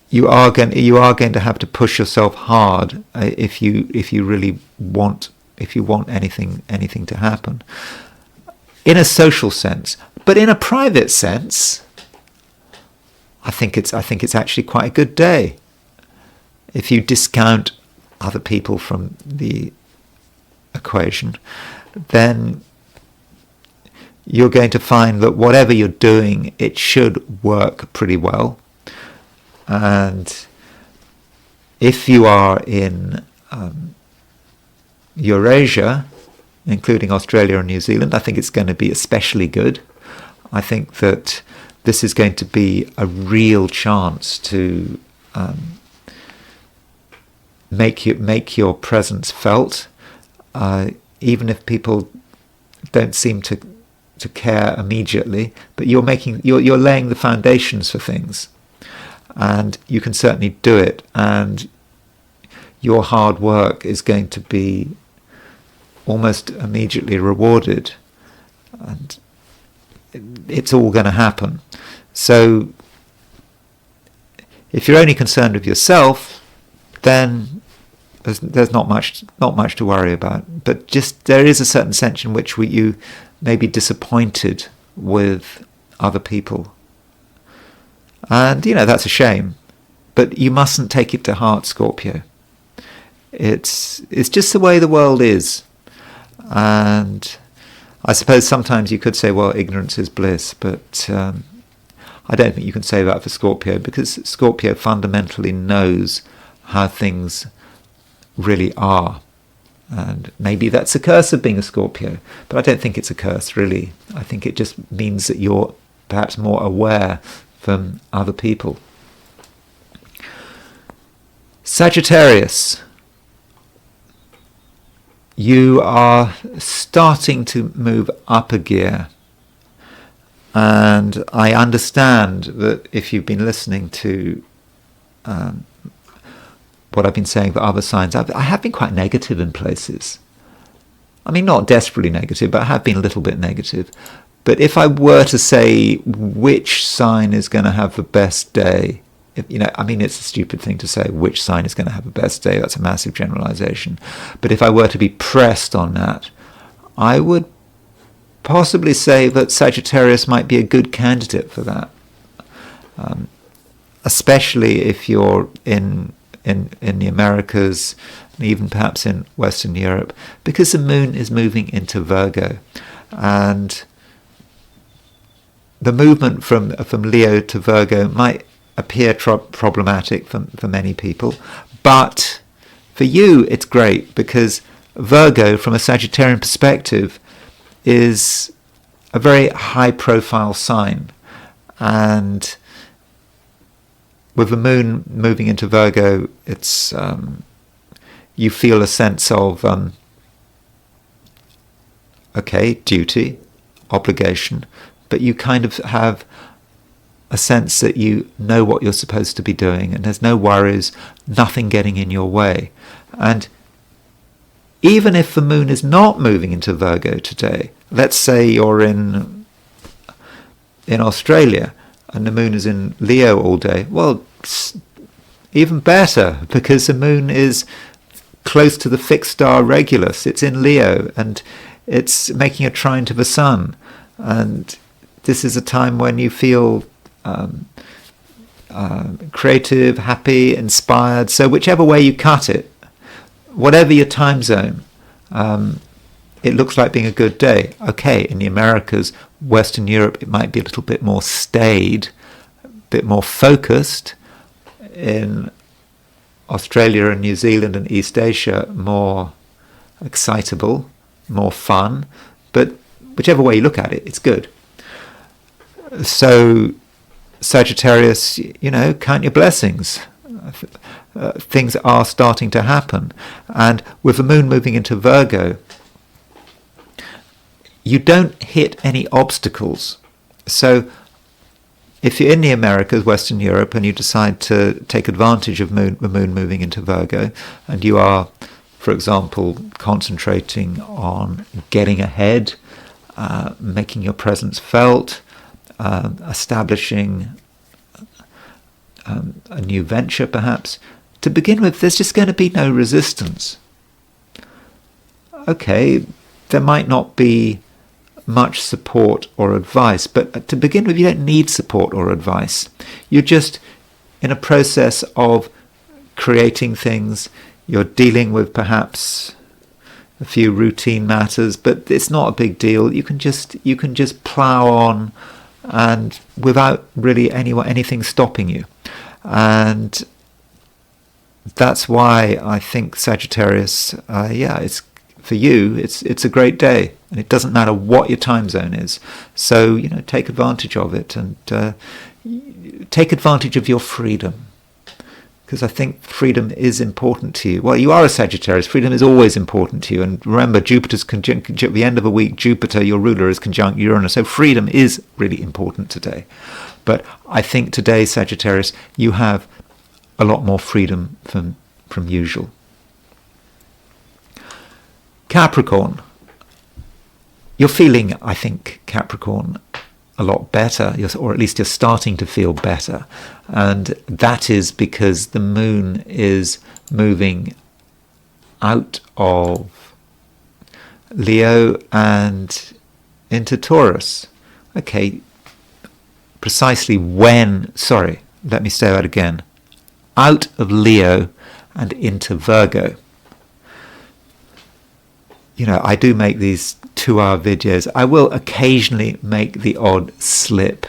you are going to have to push yourself hard if you really want anything to happen in a social sense. But in a private sense, I think it's actually quite a good day. If you discount other people from the equation, then you're going to find that whatever you're doing, it should work pretty well. And if you are in Eurasia, including Australia and New Zealand, I think it's going to be especially good. I think that this is going to be a real chance to make your presence felt, even if people don't seem to to care immediately, but you're laying the foundations for things, and you can certainly do it, and your hard work is going to be almost immediately rewarded, and it's all going to happen. So if you're only concerned with yourself, then there's not much to worry about. But just there is a certain sense in which you may be disappointed with other people, and that's a shame. But you mustn't take it to heart, Scorpio. It's just the way the world is, and I suppose sometimes you could say, well, ignorance is bliss, but I don't think you can say that for Scorpio, because Scorpio fundamentally knows how things really are. And maybe that's a curse of being a Scorpio, but I don't think it's a curse, really. I think it just means that you're perhaps more aware than other people. Sagittarius. You are starting to move up a gear, and I understand that if you've been listening to what I've been saying for other signs, I have been quite negative in places. I mean, not desperately negative, but I have been a little bit negative. But if I were to say which sign is going to have the best day, it's a stupid thing to say which sign is going to have the best day. That's a massive generalization. But if I were to be pressed on that, I would possibly say that Sagittarius might be a good candidate for that, especially if you're in the Americas, and even perhaps in Western Europe, because the moon is moving into Virgo, and the movement from Leo to Virgo might appear problematic for many people, but for you it's great, because Virgo, from a Sagittarian perspective, is a very high profile sign, and with the moon moving into Virgo, it's you feel a sense of duty, obligation, but you kind of have a sense that you know what you're supposed to be doing, and there's no worries, nothing getting in your way. And even if the moon is not moving into Virgo today, let's say you're in Australia and the moon is in Leo all day, well, even better, because the moon is close to the fixed star Regulus. It's in Leo, and it's making a trine to the sun, and this is a time when you feel creative, happy, inspired. So whichever way you cut it, whatever your time zone, it looks like being a good day. Okay, in the Americas, Western Europe, it might be a little bit more staid, a bit more focused. In Australia and New Zealand and East Asia, more excitable, more fun. But whichever way you look at it, it's good. So Sagittarius, count your blessings. Things are starting to happen. And with the moon moving into Virgo, you don't hit any obstacles. So if you're in the Americas, Western Europe, and you decide to take advantage of the moon moving into Virgo, and you are, for example, concentrating on getting ahead, making your presence felt, establishing a new venture perhaps, to begin with, there's just going to be no resistance. Okay, there might not be much support or advice, but to begin with, you don't need support or advice. You're just in a process of creating things. You're dealing with perhaps a few routine matters, but it's not a big deal. You can just plow on, and without really anything stopping you. And that's why I think Sagittarius, it's for you, it's a great day, and it doesn't matter what your time zone is. So take advantage of it, and take advantage of your freedom, because I think freedom is important to you. Well, you are a Sagittarius. Freedom is always important to you. And remember, Jupiter's conjunct, at the end of a week, Jupiter, your ruler, is conjunct Uranus. So freedom is really important today. But I think today, Sagittarius, you have a lot more freedom from usual. Capricorn. You're feeling, I think, Capricorn, a lot better, or at least you're starting to feel better. And that is because the moon is moving out of Leo and into Taurus. Okay, precisely when, sorry, let me say that again. Out of Leo and into Virgo. You know, I do make these 2-hour videos. I will occasionally make the odd slip.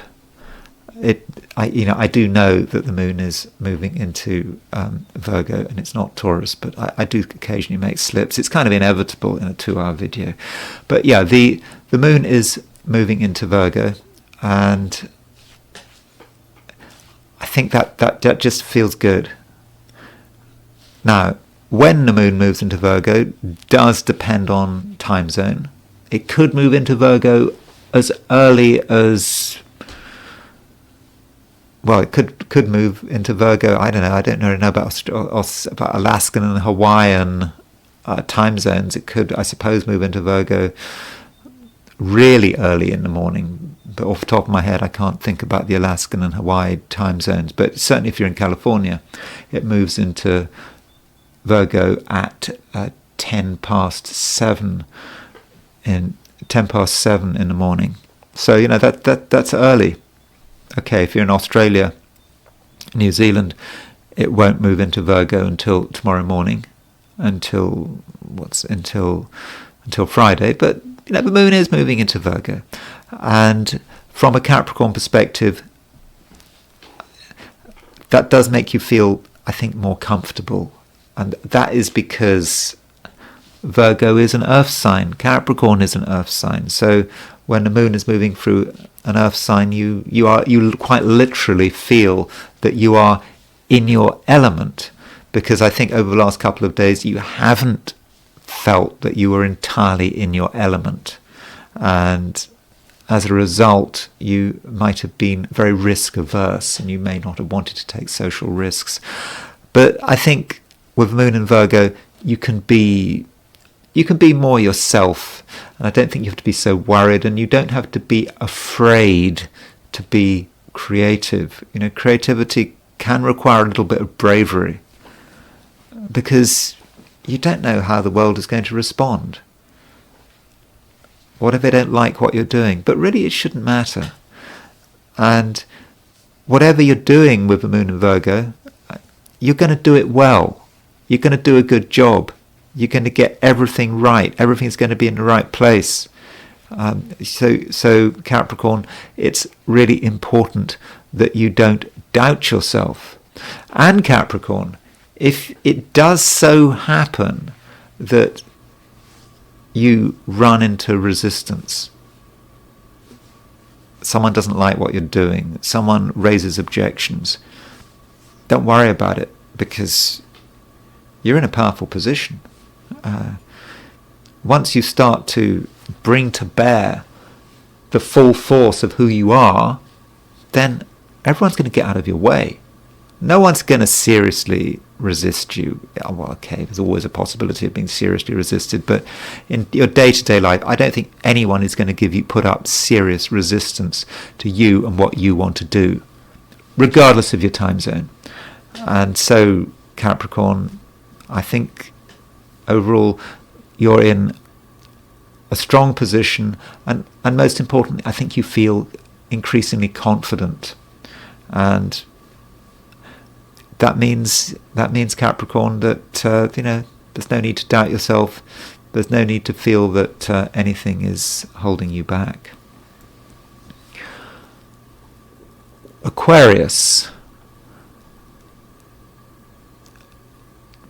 I do know that the moon is moving into Virgo and it's not Taurus, but I do occasionally make slips. It's kind of inevitable in a 2-hour video. But yeah, the moon is moving into Virgo, and I think that just feels good. Now, when the moon moves into Virgo does depend on time zone. It could move into Virgo as early as, well, it could move into Virgo. I don't know about Alaskan and Hawaiian time zones. It could, I suppose, move into Virgo really early in the morning. But off the top of my head, I can't think about the Alaskan and Hawaii time zones. But certainly if you're in California, it moves into Virgo at 10 past 7 in the morning. So you know that's early. Okay, if you're in Australia, New Zealand, it won't move into Virgo until tomorrow morning, until Friday. But you know the moon is moving into Virgo, and from a Capricorn perspective, that does make you feel, I think, more comfortable. And that is because Virgo is an earth sign, Capricorn is an earth sign. So when the moon is moving through an earth sign, you quite literally feel that you are in your element, because I think over the last couple of days you haven't felt that you were entirely in your element, and as a result you might have been very risk averse and you may not have wanted to take social risks. But I think with moon in Virgo, you can be more yourself, and I don't think you have to be so worried, and you don't have to be afraid to be creative. You know, creativity can require a little bit of bravery, because you don't know how the world is going to respond. What if they don't like what you're doing? But really it shouldn't matter. And whatever you're doing with the moon in Virgo, you're going to do it well. You're going to do a good job. You're going to get everything right. Everything's going to be in the right place. So Capricorn, it's really important that you don't doubt yourself. And Capricorn, if it does so happen that you run into resistance, someone doesn't like what you're doing, someone raises objections, don't worry about it, because you're in a powerful position. Once you start to bring to bear the full force of who you are, then everyone's going to get out of your way. No one's going to seriously resist you. Well, okay, there's always a possibility of being seriously resisted, but in your day-to-day life, I don't think anyone is going to put up serious resistance to you and what you want to do, regardless of your time zone. And so, Capricorn, I think overall you're in a strong position, and most importantly, I think you feel increasingly confident. And that means Capricorn, that there's no need to doubt yourself. There's no need to feel that anything is holding you back. Aquarius.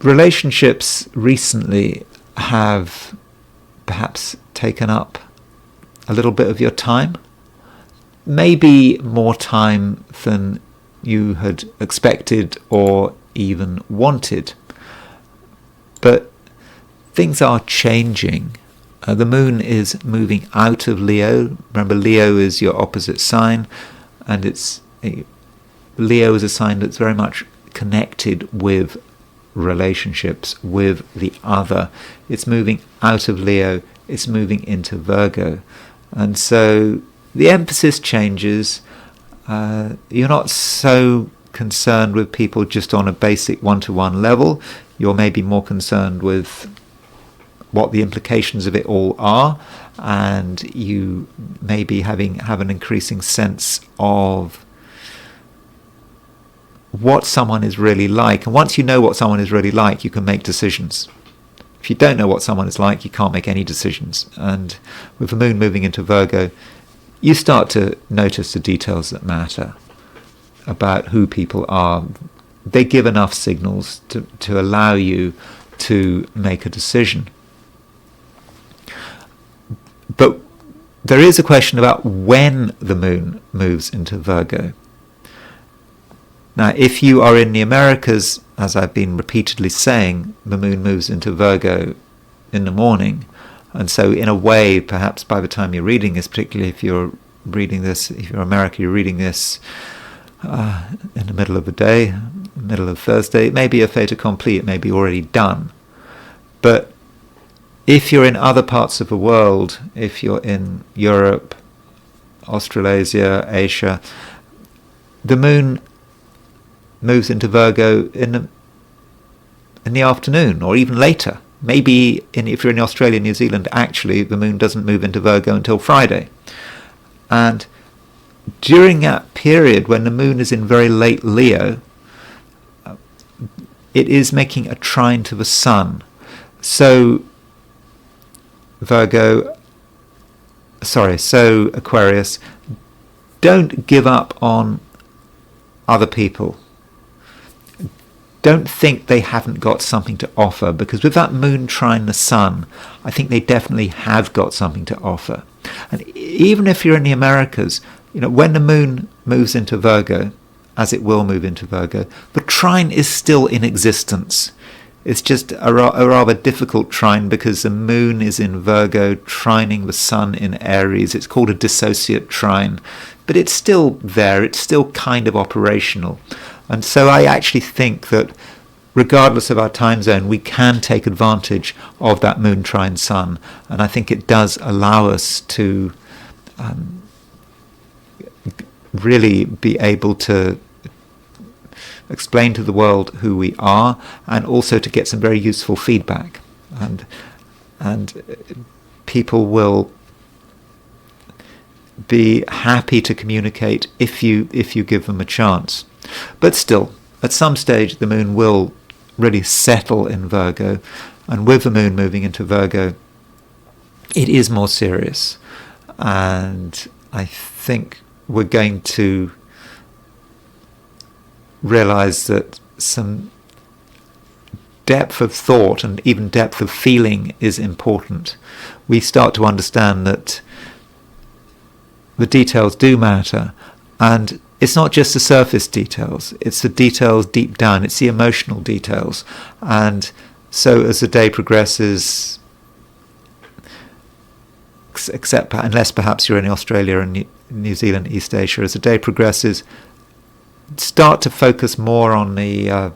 Relationships recently have perhaps taken up a little bit of your time, maybe more time than you had expected or even wanted. But things are changing. The moon is moving out of Leo. Remember, Leo is your opposite sign, and Leo is a sign that's very much connected with relationships, with the other. It's moving out of Leo, it's moving into Virgo. And so the emphasis changes. You're not so concerned with people just on a basic one-to-one level. You're maybe more concerned with what the implications of it all are, and you maybe have an increasing sense of what someone is really like. And once you know what someone is really like, you can make decisions. If you don't know what someone is like, you can't make any decisions. And with the moon moving into Virgo, you start to notice the details that matter about who people are. They give enough signals to allow you to make a decision. But there is a question about when the moon moves into Virgo. Now, if you are in the Americas, as I've been repeatedly saying, the moon moves into Virgo in the morning. And so in a way, perhaps by the time you're reading this, particularly if you're reading this, if you're American, you're reading this in the middle of the day, middle of Thursday, it may be a fait accompli, it may be already done. But if you're in other parts of the world, if you're in Europe, Australasia, Asia, the moon moves into Virgo in the afternoon or even later. Maybe if you're in Australia and New Zealand, actually the moon doesn't move into Virgo until Friday. And during that period when the moon is in very late Leo, it is making a trine to the sun. So Aquarius, don't give up on other people. Don't think they haven't got something to offer, because with that moon trine the sun, I think they definitely have got something to offer. And even if you're in the Americas, when the moon moves into Virgo, as it will move into Virgo, the trine is still in existence. It's just a rather difficult trine because the moon is in Virgo, trining the sun in Aries. It's called a dissociate trine, but it's still there. It's still kind of operational. And so I actually think that regardless of our time zone, we can take advantage of that moon trine sun. And I think it does allow us to really be able to explain to the world who we are, and also to get some very useful feedback. And people will be happy to communicate if you give them a chance. But still, at some stage the moon will really settle in Virgo, and with the moon moving into Virgo, it is more serious. And I think we're going to realize that some depth of thought and even depth of feeling is important. We start to understand that the details do matter, and it's not just the surface details, it's the details deep down, it's the emotional details. And so as the day progresses, except unless perhaps you're in Australia and New Zealand, East Asia, as the day progresses, start to focus more on the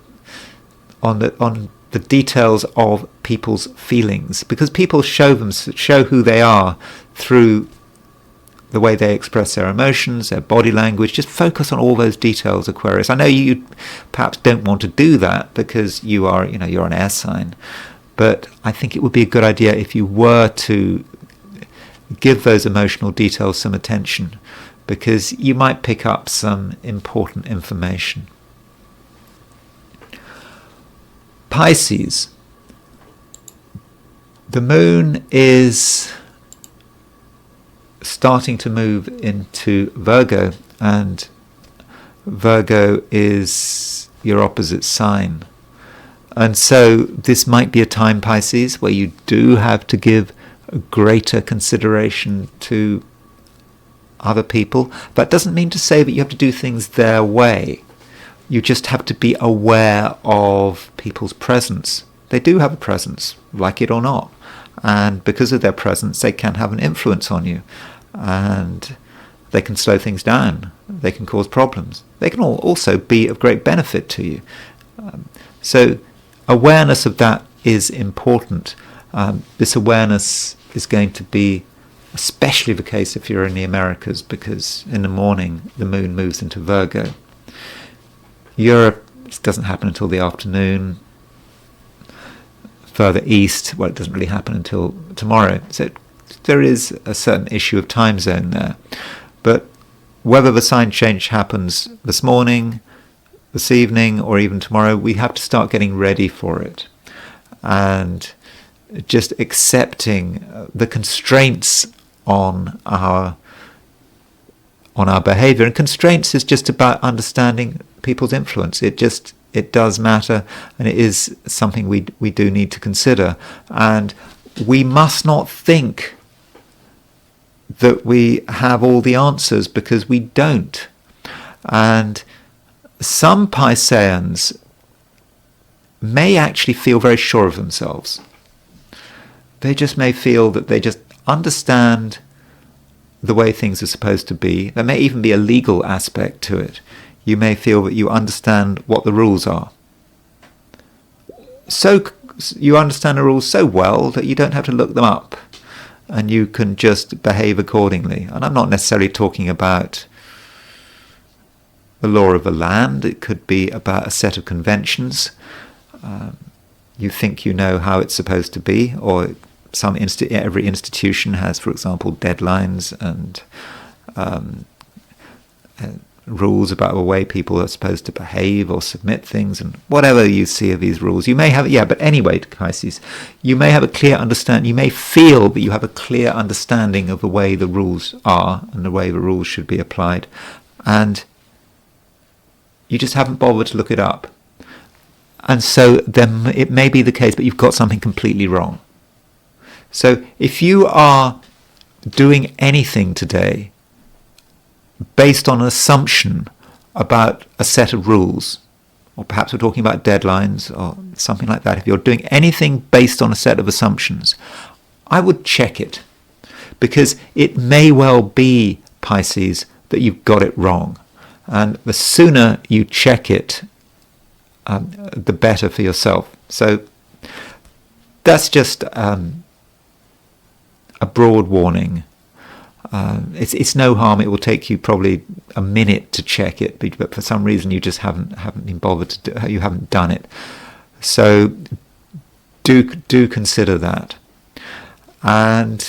details of people's feelings, because people show who they are through the way they express their emotions, their body language. Just focus on all those details, Aquarius. I know you perhaps don't want to do that because you're an air sign, but I think it would be a good idea if you were to give those emotional details some attention, because you might pick up some important information. Pisces. The moon is starting to move into Virgo, and Virgo is your opposite sign. And so this might be a time, Pisces, where you do have to give greater consideration to other people. That doesn't mean to say that you have to do things their way. You just have to be aware of people's presence. They do have a presence, like it or not. And because of their presence, they can have an influence on you. And they can slow things down. They can cause problems. They can also be of great benefit to you. So awareness of that is important. This awareness is going to be especially the case if you're in the Americas, because in the morning the moon moves into Virgo. Europe, it doesn't happen until the afternoon. Further east, well, it doesn't really happen until tomorrow. So there is a certain issue of time zone there. But whether the sign change happens this morning, this evening, or even tomorrow, we have to start getting ready for it. And just accepting the constraints on our behavior. And constraints is just about understanding people's influence. It does matter, and it is something we do need to consider. And we must not think that we have all the answers, because we don't. And some Pisceans may actually feel very sure of themselves. They just may feel that they just understand the way things are supposed to be. There may even be a legal aspect to it. You may feel that you understand what the rules are. So you understand the rules so well that you don't have to look them up, and you can just behave accordingly. And I'm not necessarily talking about the law of the land. It could be about a set of conventions. You think you know how it's supposed to be, or every institution has, for example, deadlines and rules about the way people are supposed to behave or submit things, and whatever you see of these rules. You may have, but anyway, Pisces, you may have a clear understanding, you may feel that you have a clear understanding of the way the rules are and the way the rules should be applied, and you just haven't bothered to look it up. And so then it may be the case, but you've got something completely wrong. So if you are doing anything today based on an assumption about a set of rules, or perhaps we're talking about deadlines or something like that, if you're doing anything based on a set of assumptions, I would check it, because it may well be, Pisces, that you've got it wrong. And the sooner you check it, the better for yourself. So that's just a broad warning. It's no harm. It will take you probably a minute to check it, but for some reason you just haven't been bothered to do, you haven't done it. So do consider that. And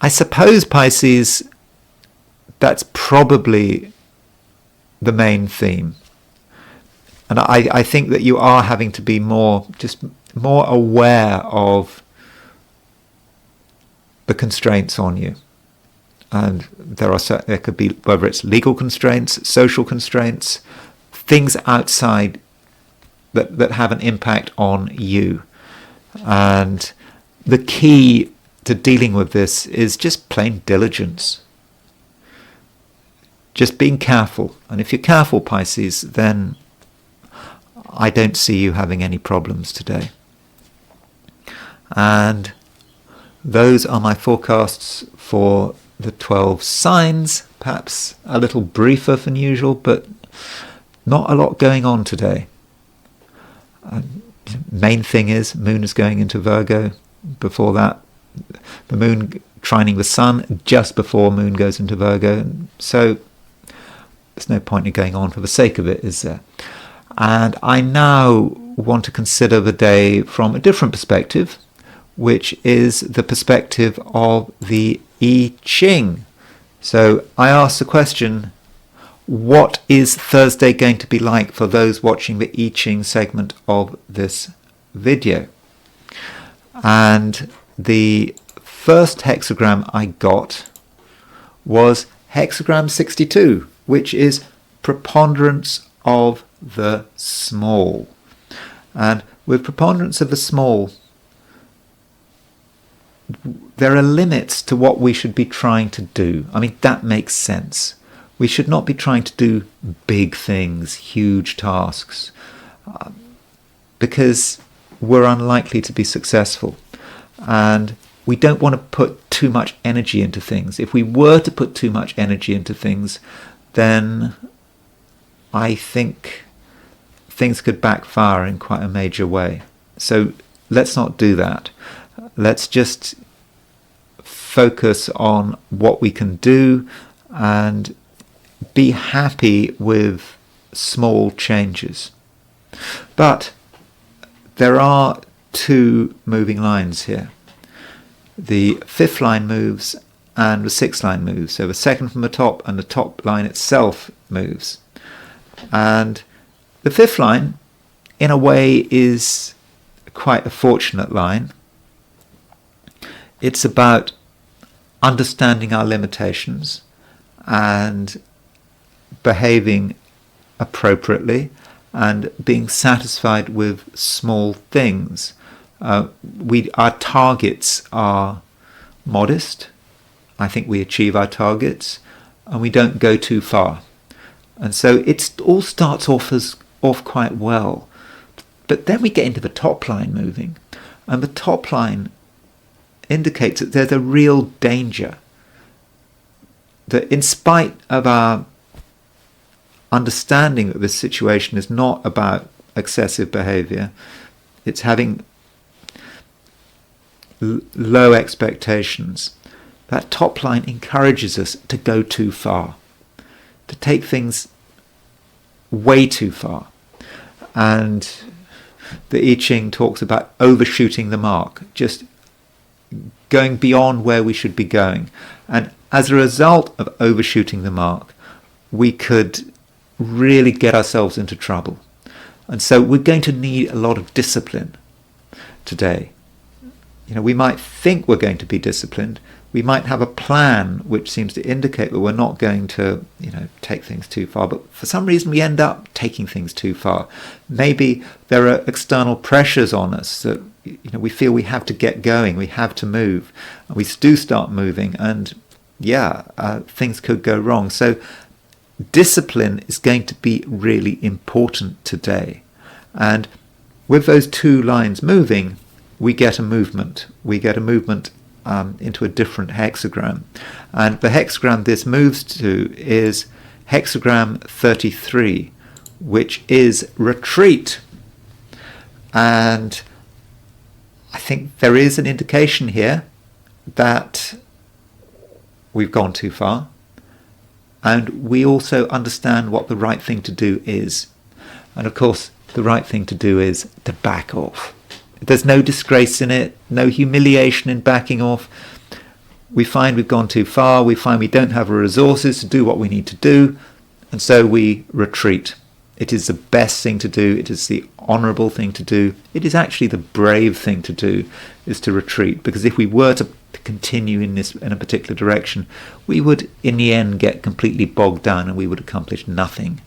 I suppose, Pisces, that's probably the main theme. And I think that you are having to be more aware of the constraints on you. And there could be, whether it's legal constraints, social constraints, things outside that have an impact on you. And the key to dealing with this is just plain diligence. Just being careful. And if you're careful, Pisces, then I don't see you having any problems today. And those are my forecasts for the 12 signs. Perhaps a little briefer than usual, but not a lot going on today. Main thing is, moon is going into Virgo. Before that, the moon trining the sun just before moon goes into Virgo. So there's no point in going on for the sake of it, is there? And I now want to consider the day from a different perspective, which is the perspective of the I Ching. So I asked the question, what is Thursday going to be like for those watching the I Ching segment of this video? And the first hexagram I got was hexagram 62, which is preponderance of the small. And with preponderance of the small, there are limits to what we should be trying to do. I mean, that makes sense. we should not be trying to do big things, huge tasks, because we're unlikely to be successful. And we don't want to put too much energy into things. If we were to put too much energy into things, then I think things could backfire in quite a major way. So let's not do that. Let's just focus on what we can do and be happy with small changes. But there are two moving lines here. The fifth line moves and the sixth line moves. So the second from the top and the top line itself moves. And the fifth line, in a way, is quite a fortunate line. It's about understanding our limitations and behaving appropriately and being satisfied with small things. Our targets are modest. I think we achieve our targets and we don't go too far. And so it all starts off quite well. But then we get into the top line moving, and the top line indicates that there's a real danger. That in spite of our understanding that this situation is not about excessive behavior, it's having low expectations, that top line encourages us to go too far, to take things way too far. And the I Ching talks about overshooting the mark, just going beyond where we should be going. And as a result of overshooting the mark, we could really get ourselves into trouble. And so we're going to need a lot of discipline today. We might think we're going to be disciplined. We might have a plan which seems to indicate that we're not going to, take things too far. But for some reason we end up taking things too far. Maybe there are external pressures on us that, we feel we have to get going, we have to move. And we do start moving and, things could go wrong. So discipline is going to be really important today. And with those two lines moving, we get a movement. We get a movement into a different hexagram. And the hexagram this moves to is hexagram 33, which is retreat. And I think there is an indication here that we've gone too far. And we also understand what the right thing to do is. And of course, the right thing to do is to back off. There's no disgrace in it, no humiliation in backing off. We find we've gone too far, we find we don't have the resources to do what we need to do, and so we retreat. It is the best thing to do, it is the honourable thing to do, it is actually the brave thing to do, is to retreat. Because if we were to continue in a particular direction, we would in the end get completely bogged down and we would accomplish nothing.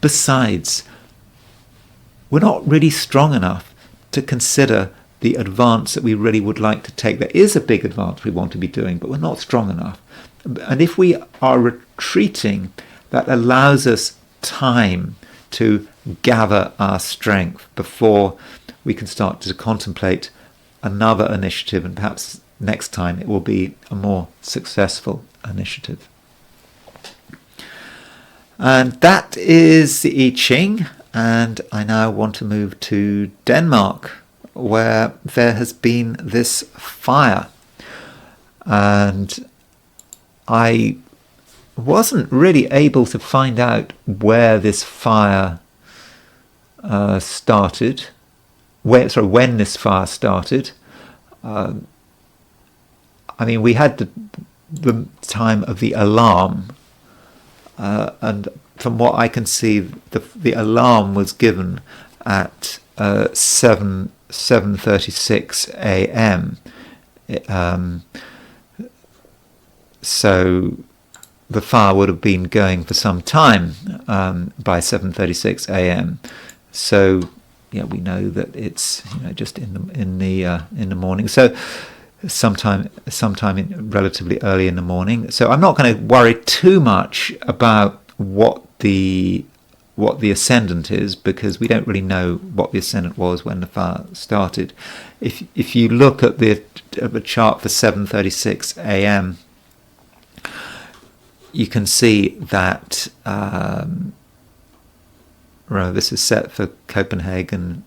Besides, we're not really strong enough to consider the advance that we really would like to take. There is a big advance we want to be doing, but we're not strong enough. And if we are retreating, that allows us time to gather our strength before we can start to contemplate another initiative, and perhaps next time it will be a more successful initiative. And that is the I Ching. And I now want to move to Denmark, where there has been this fire. And I wasn't really able to find out where this fire started, when this fire started. We had the time of the alarm, and from what I can see, the alarm was given at 7:36 a.m. So the fire would have been going for some time by 7:36 a.m. So we know that it's just in the morning. So relatively early in the morning. So I'm not going to worry too much about what the ascendant is, because we don't really know what the ascendant was when the fire started. If you look at the chart for 7:36 a.m., you can see that this is set for Copenhagen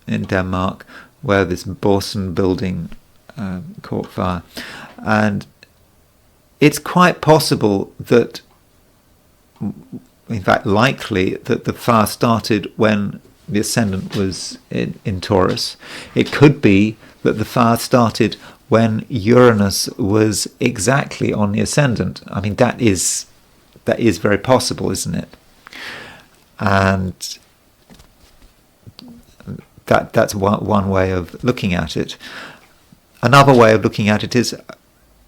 in Denmark, where this Borsen building caught fire, and it's quite possible that, in fact likely, that the fire started when the ascendant was in Taurus. It could be that the fire started when Uranus was exactly on the ascendant. I mean, that is very possible, isn't it? And that's one way of looking at it. Another way of looking at it is,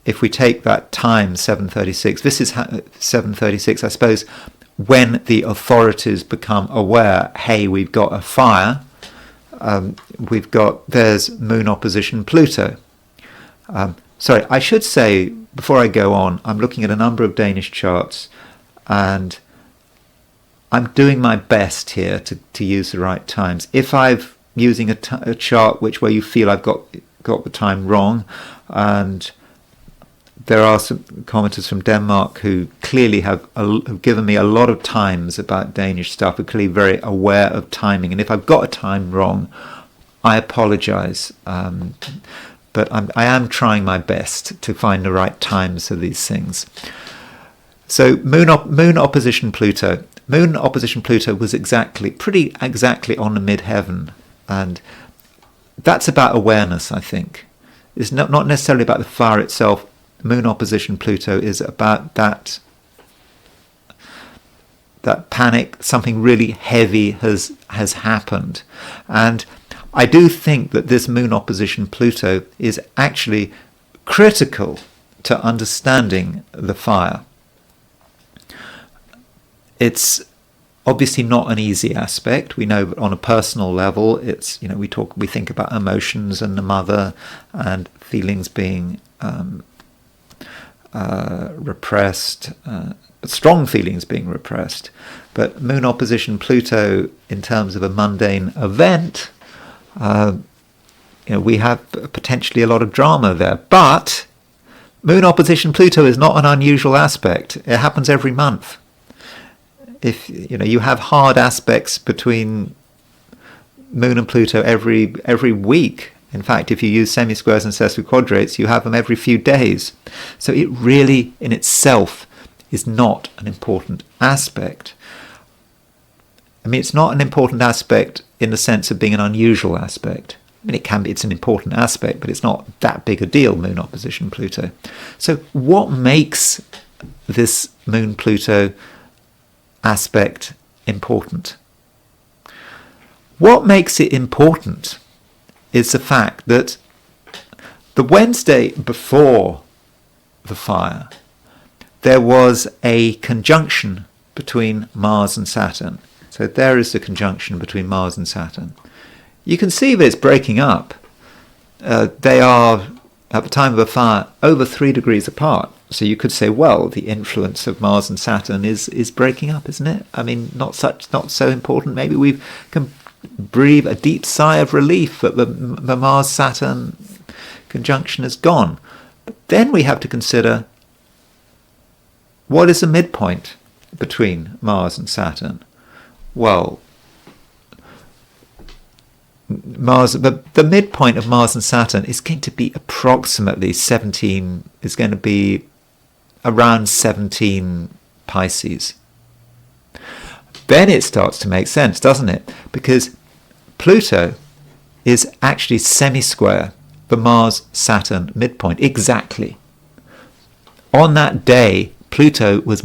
if we take that time, 7:36, this is 7:36, I suppose, when the authorities become aware, hey, we've got a fire, there's moon opposition Pluto. Sorry, I should say, before I go on, I'm looking at a number of Danish charts, and I'm doing my best here to use the right times. If I'm using a chart where you feel I've got the time wrong, and there are some commenters from Denmark who clearly have given me a lot of times about Danish stuff, are clearly very aware of timing, and if I've got a time wrong, I apologize. But I am trying my best to find the right times for these things. So moon opposition Pluto. Moon opposition Pluto was pretty exactly on the midheaven, and that's about awareness, I think. It's not necessarily about the fire itself. Moon opposition Pluto is about that panic. Something really heavy has happened, and I do think that this moon opposition Pluto is actually critical to understanding the fire. It's obviously not an easy aspect. We know on a personal level, it's, we think about emotions and the mother and feelings being repressed, strong feelings being repressed. But moon opposition Pluto, in terms of a mundane event, we have potentially a lot of drama there. But moon opposition Pluto is not an unusual aspect. It happens every month. If you have hard aspects between Moon and Pluto every week. In fact, if you use semi-squares and sesquiquadrates, you have them every few days. So it really, in itself, is not an important aspect. I mean, it's not an important aspect in the sense of being an unusual aspect. I mean, it can be. It's an important aspect, but it's not that big a deal. Moon opposition Pluto. So, what makes this Moon-Pluto aspect important? What makes it important is the fact that the Wednesday before the fire, there was a conjunction between Mars and Saturn. So there is the conjunction between Mars and Saturn. You can see that it's breaking up. They are, at the time of the fire, over 3 degrees apart. So you could say, well, the influence of Mars and Saturn is breaking up, isn't it? I mean, not so important. Maybe we can breathe a deep sigh of relief that the Mars-Saturn conjunction is gone. But then we have to consider, what is the midpoint between Mars and Saturn? Well, the midpoint of Mars and Saturn is going to be approximately 17, is going to be around 17 Pisces. Then it starts to make sense, doesn't it? Because Pluto is actually semi-square the Mars-Saturn midpoint, exactly. On that day, Pluto was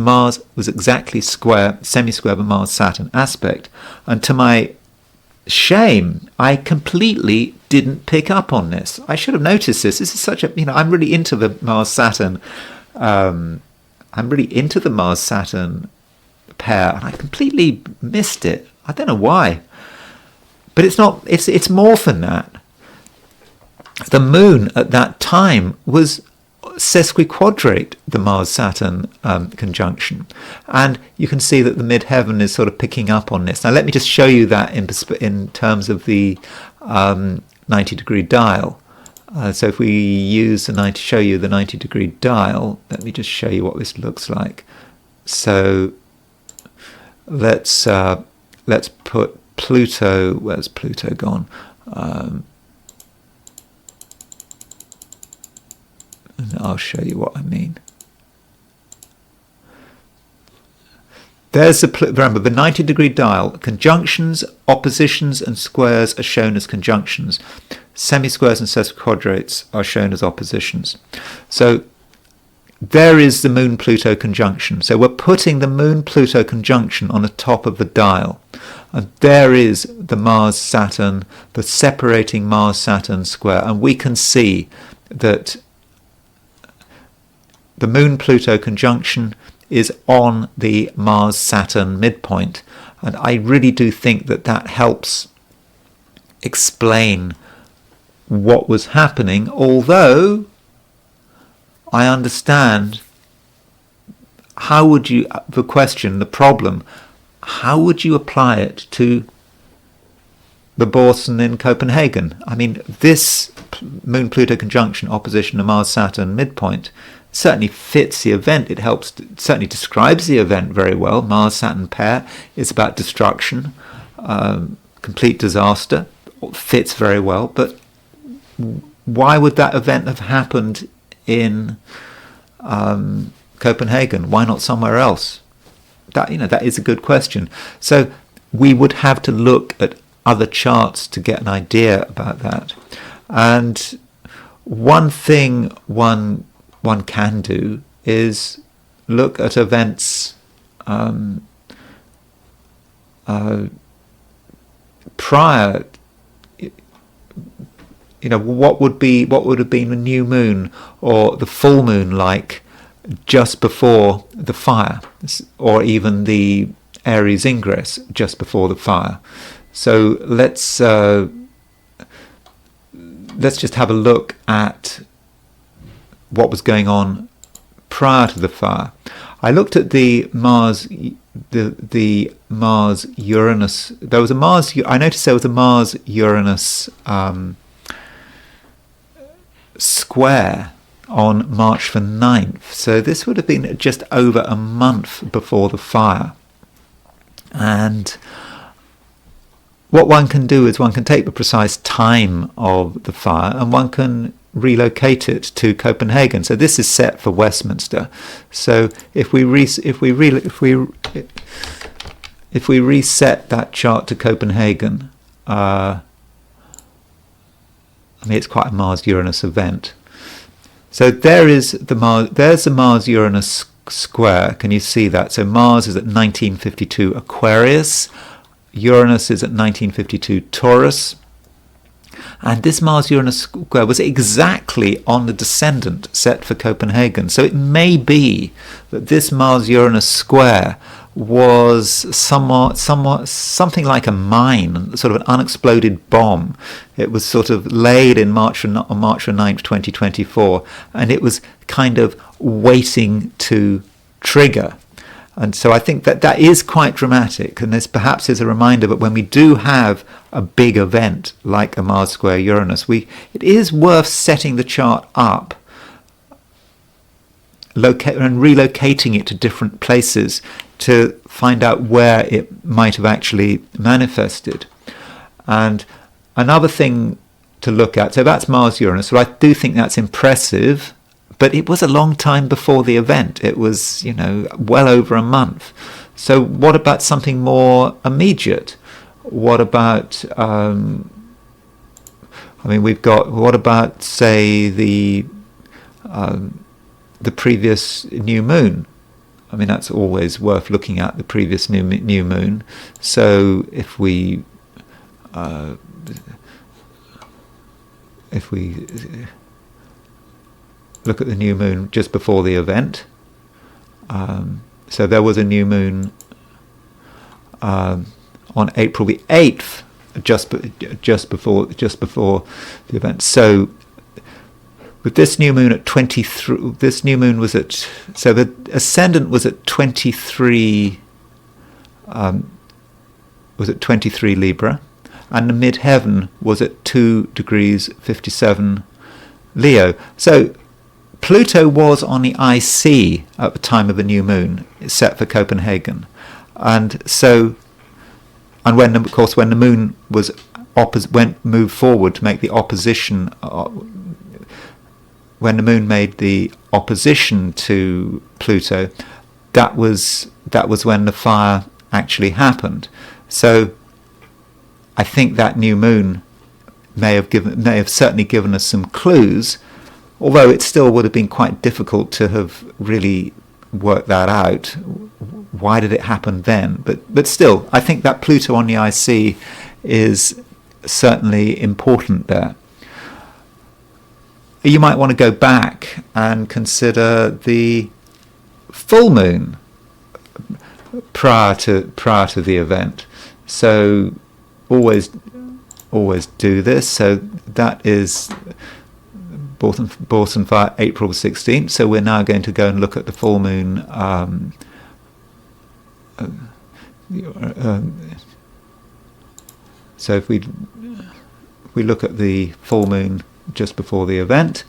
exactly semi-square the Mars-Saturn aspect. And to my shame, I completely didn't pick up on this. I should have noticed this. This is such a, I'm really into the Mars-Saturn. I'm really into the Mars-Saturn pair, and I completely missed it. I don't know why. But it's not. It's more than that. the moon at that time was sesquiquadrate the Mars-Saturn conjunction, and you can see that the midheaven is sort of picking up on this. Now let me just show you that in terms of the 90-degree dial. So if we use show you the 90-degree dial, let me just show you what this looks like. So let's put Pluto. Where's Pluto gone? And I'll show you what I mean. There's remember the 90-degree dial. Conjunctions, oppositions, and squares are shown as conjunctions. Semi-squares and sesquiquadrates are shown as oppositions. So there is the Moon-Pluto conjunction. So we're putting the Moon-Pluto conjunction on the top of the dial. And there is the Mars-Saturn, the separating Mars-Saturn square. And we can see that the Moon-Pluto conjunction is on the Mars-Saturn midpoint. And I really do think that that helps explain what was happening, although I understand how would you, the question, the problem, how would you apply it to the Borsen in Copenhagen? I mean, this Moon-Pluto conjunction, opposition to Mars-Saturn midpoint, certainly fits the event. It certainly describes the event very well. Mars-Saturn pair is about destruction, complete disaster, fits very well. But why would that event have happened in Copenhagen? Why not somewhere else? That is a good question. So we would have to look at other charts to get an idea about that. And one thing one can do is look at events prior. What would have been the new moon or the full moon like just before the fire, or even the Aries ingress just before the fire. So let's just have a look at what was going on prior to the fire. I looked at the Mars Uranus. There was a Mars. I noticed there was a Mars Uranus square on March the 9th. So this would have been just over a month before the fire. And what one can do is one can take the precise time of the fire and one can relocate it to Copenhagen. So this is set for Westminster. So if we reset that chart to Copenhagen, it's quite a Mars-Uranus event. So there's the Mars-Uranus square. Can you see that? So Mars is at 1952 Aquarius, Uranus is at 1952 Taurus, and this Mars-Uranus square was exactly on the descendant set for Copenhagen. So it may be that this Mars-Uranus square was something like a mine, sort of an unexploded bomb. It was sort of laid in on March 9th, 2024, and it was kind of waiting to trigger. And so I think that is quite dramatic, and this perhaps is a reminder that when we do have a big event like a Mars square Uranus, it is worth setting the chart up and relocating it to different places to find out where it might have actually manifested. And another thing to look at, so that's Mars Uranus. So I do think that's impressive, but it was a long time before the event. It was, well over a month. So what about something more immediate? What about, what about, say, the previous new moon? That's always worth looking at, the previous new moon. So if we look at the new moon just before the event, so there was a new moon on April the 8th, just before the event. So with this new moon at 23, this new moon was at, so the ascendant was at 23, Libra, and the midheaven was at 2 degrees 57 Leo. So Pluto was on the IC at the time of the new moon, set for Copenhagen, and so, and when of course when the moon was moved forward to make the opposition. When the moon made the opposition to Pluto, that was when the fire actually happened. So I think that new moon may have certainly given us some clues, although it still would have been quite difficult to have really worked that out. Why did it happen then? But still, I think that Pluto on the IC is certainly important there. You might want to go back and consider the full moon prior to the event. So always do this. So that is Borsen fire April 16th. So we're now going to go and look at the full moon. So if we look at the full moon just before the event,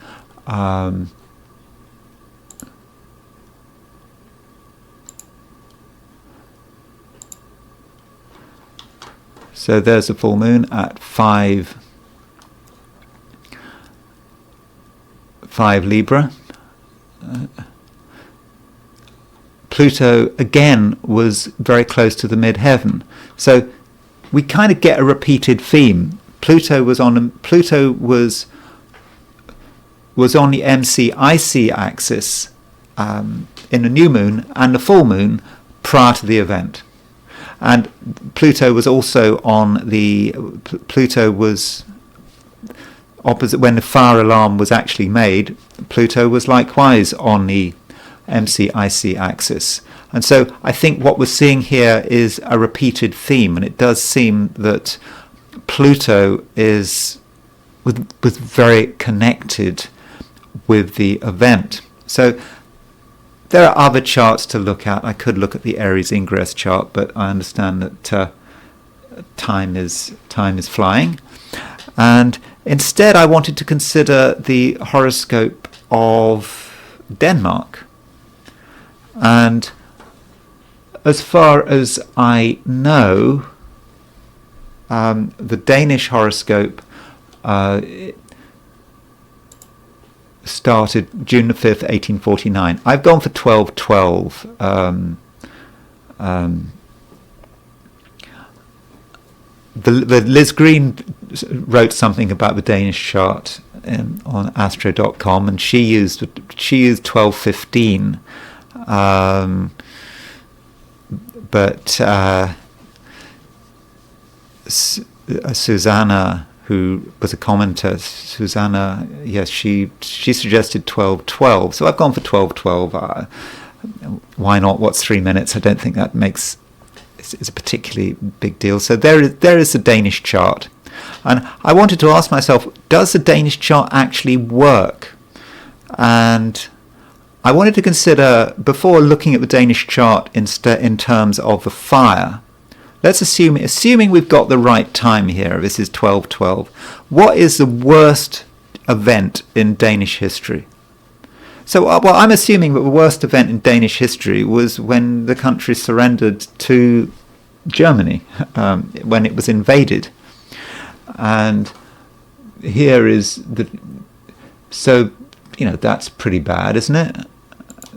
so there's the full moon at 5 Libra. Pluto again was very close to the midheaven, so we kind of get a repeated theme. Pluto was on the MC-IC axis in the new moon and the full moon prior to the event. And Pluto was also on the... Pluto was opposite when the fire alarm was actually made. Pluto was likewise on the MC-IC axis. And so I think what we're seeing here is a repeated theme, and it does seem that Pluto was very connected with the event. So there are other charts to look at. I could look at the Aries ingress chart, but I understand that time is flying. And instead I wanted to consider the horoscope of Denmark. And as far as I know, the Danish horoscope started June the 5th, 1849. I've gone for 1212. The Liz Green wrote something about the Danish chart on astro.com, and she used 1215. But Susanna, who was a commenter, Susanna, yes, she suggested 1212. So I've gone for 1212. Why not? What's 3 minutes? I don't think that makes it's a particularly big deal. So there is the Danish chart, and I wanted to ask myself, does the Danish chart actually work? And I wanted to consider, before looking at the Danish chart in terms of the fire, let's assuming we've got the right time here, this is 1212, what is the worst event in Danish history? So, well, I'm assuming that the worst event in Danish history was when the country surrendered to Germany, when it was invaded. And here is so, that's pretty bad, isn't it?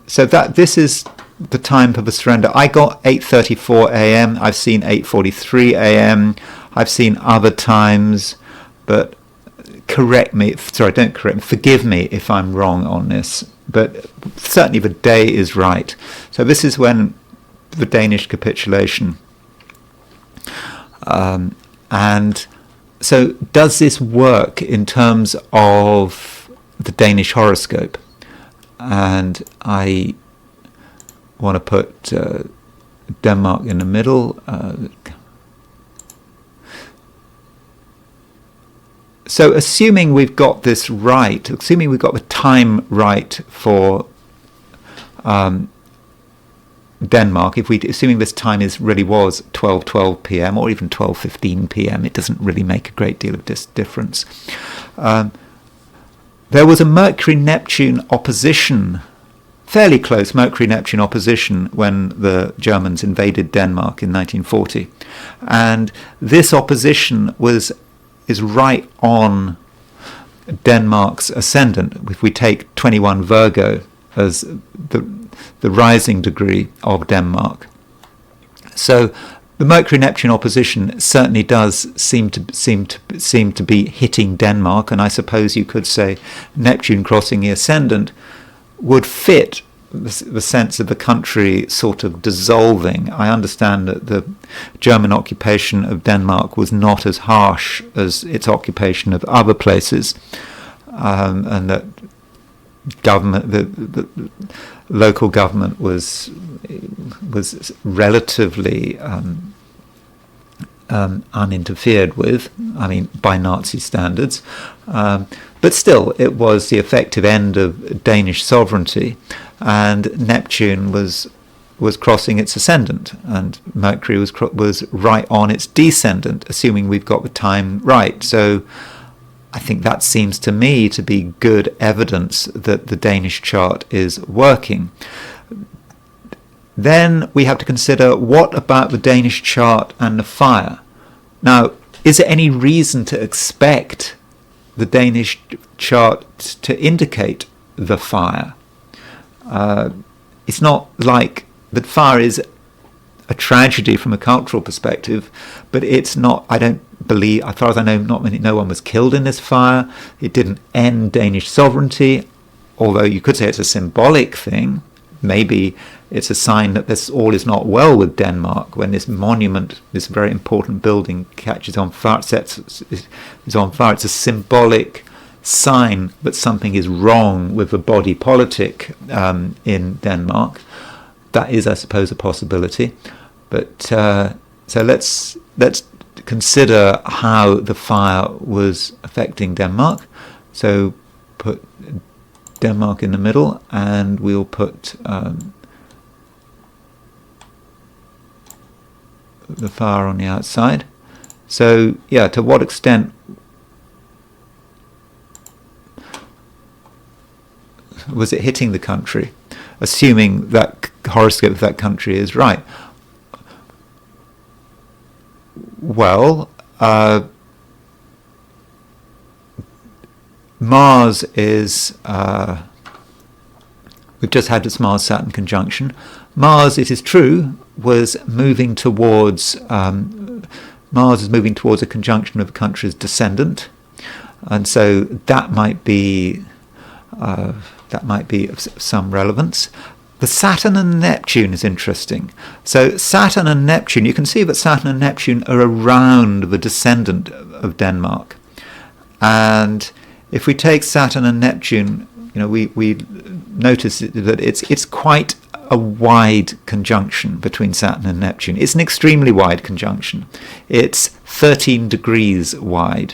So this is the time for the surrender. I got 8:34 a.m. I've seen 8:43 a.m. I've seen other times, but forgive me if I'm wrong on this, but certainly the day is right. So this is when the Danish capitulation. And so does this work in terms of the Danish horoscope? And I want to put Denmark in the middle. So assuming we've got this right, assuming we've got the time right for Denmark, assuming this time really was 12:12 p.m. or even 12:15 p.m., it doesn't really make a great deal of difference. There was a Mercury-Neptune opposition, fairly close Mercury-Neptune opposition, when the Germans invaded Denmark in 1940, and this opposition is right on Denmark's ascendant. If we take 21 Virgo as the rising degree of Denmark, so the Mercury-Neptune opposition certainly does seem to be hitting Denmark, and I suppose you could say Neptune crossing the ascendant would fit the sense of the country sort of dissolving. I understand that the German occupation of Denmark was not as harsh as its occupation of other places, and that the local government was relatively uninterfered with, I mean, by Nazi standards, but still it was the effective end of Danish sovereignty, and Neptune was crossing its ascendant, and Mercury was right on its descendant, assuming we've got the time right. So I think that seems to me to be good evidence that the Danish chart is working. Then we have to consider, what about the Danish chart and the fire? Now, is there any reason to expect the Danish chart to indicate the fire? It's not like that fire is a tragedy from a cultural perspective, but it's not, I don't believe, as far as I know, no one was killed in this fire. It didn't end Danish sovereignty, although you could say it's a symbolic thing. Maybe it's a sign that this all is not well with Denmark when this monument, this very important building, catches on fire, is on fire. It's a symbolic sign that something is wrong with the body politic in Denmark. That is, I suppose, a possibility. But so let's consider how the fire was affecting Denmark. So put Denmark in the middle, and we'll put the fire on the outside. So yeah, to what extent was it hitting the country, assuming that horoscope of that country is right? Well, Mars is, we've just had this Mars-Saturn conjunction. Mars, it is true, was moving towards, Mars is moving towards a conjunction of a country's descendant, and so that might be of some relevance. The Saturn and Neptune is interesting. So Saturn and Neptune, you can see that Saturn and Neptune are around the descendant of Denmark. And if we take Saturn and Neptune, you know, we notice that it's quite a wide conjunction between Saturn and Neptune. It's an extremely wide conjunction. It's 13 degrees wide.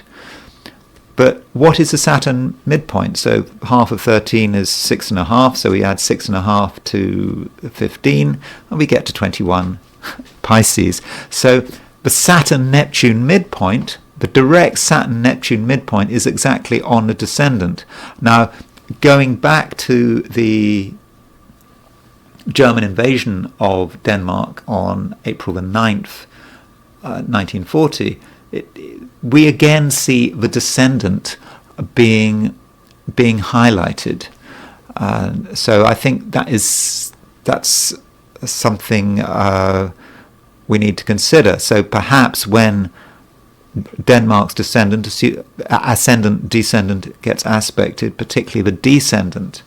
But what is the Saturn midpoint? So half of 13 is 6.5, so we add 6.5 to 15, and we get to 21 Pisces. So the Saturn-Neptune midpoint, the direct Saturn-Neptune midpoint, is exactly on the descendant. Now, going back to the German invasion of Denmark on April the 9th, 1940, we again see the descendant being highlighted. So I think that's something we need to consider. So perhaps when Denmark's ascendant descendant gets aspected, particularly the descendant,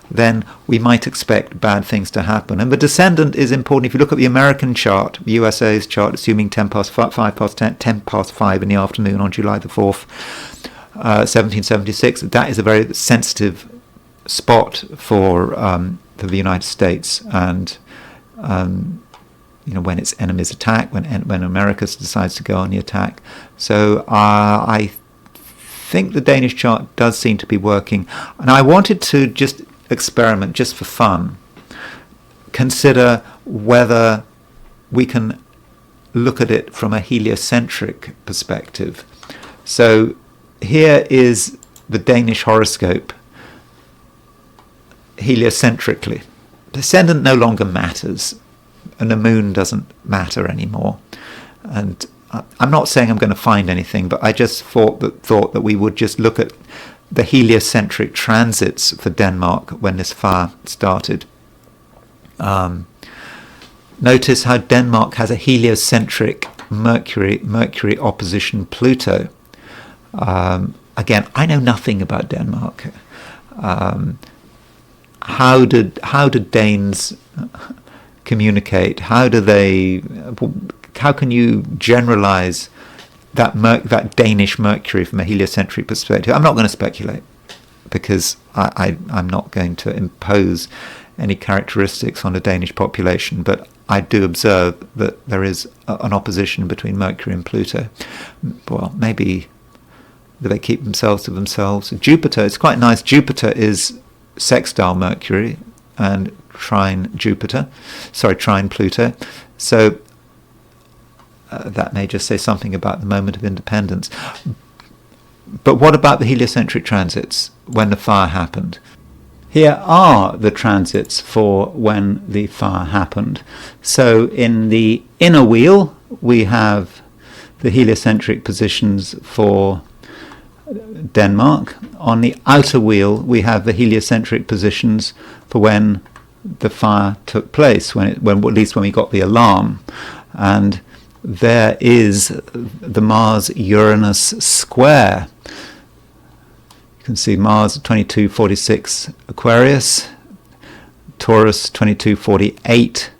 then we might expect bad things to happen. And the descendant is important. If you look at the American chart, the USA's chart, assuming 10 past 5 in the afternoon on July the 4th, 1776, that is a very sensitive spot for the United States. And you know, when its enemies attack, when America decides to go on the attack. So I think the Danish chart does seem to be working. And I wanted to just experiment, just for fun, consider whether we can look at it from a heliocentric perspective. So here is the Danish horoscope heliocentrically. The ascendant no longer matters, and the moon doesn't matter anymore. And I'm not saying I'm going to find anything, but I just thought that we would just look at the heliocentric transits for Denmark when this fire started. Notice how Denmark has a heliocentric Mercury opposition Pluto. Again, I know nothing about Denmark. How did Danes communicate? How can you generalize that Danish Mercury from a heliocentric perspective? I'm not going to speculate, because I'm not going to impose any characteristics on the Danish population, but I do observe that there is an opposition between Mercury and Pluto. Well, maybe they keep themselves to themselves. Jupiter, it's quite nice. Jupiter is sextile Mercury and trine Pluto. So that may just say something about the moment of independence. But what about the heliocentric transits when the fire happened? Here are the transits for when the fire happened. So in the inner wheel, we have the heliocentric positions for Denmark. On the outer wheel, we have the heliocentric positions for when the fire took place, when at least when we got the alarm. And there is the Mars-Uranus square. You can see Mars at 2246 Aquarius, Taurus 2248.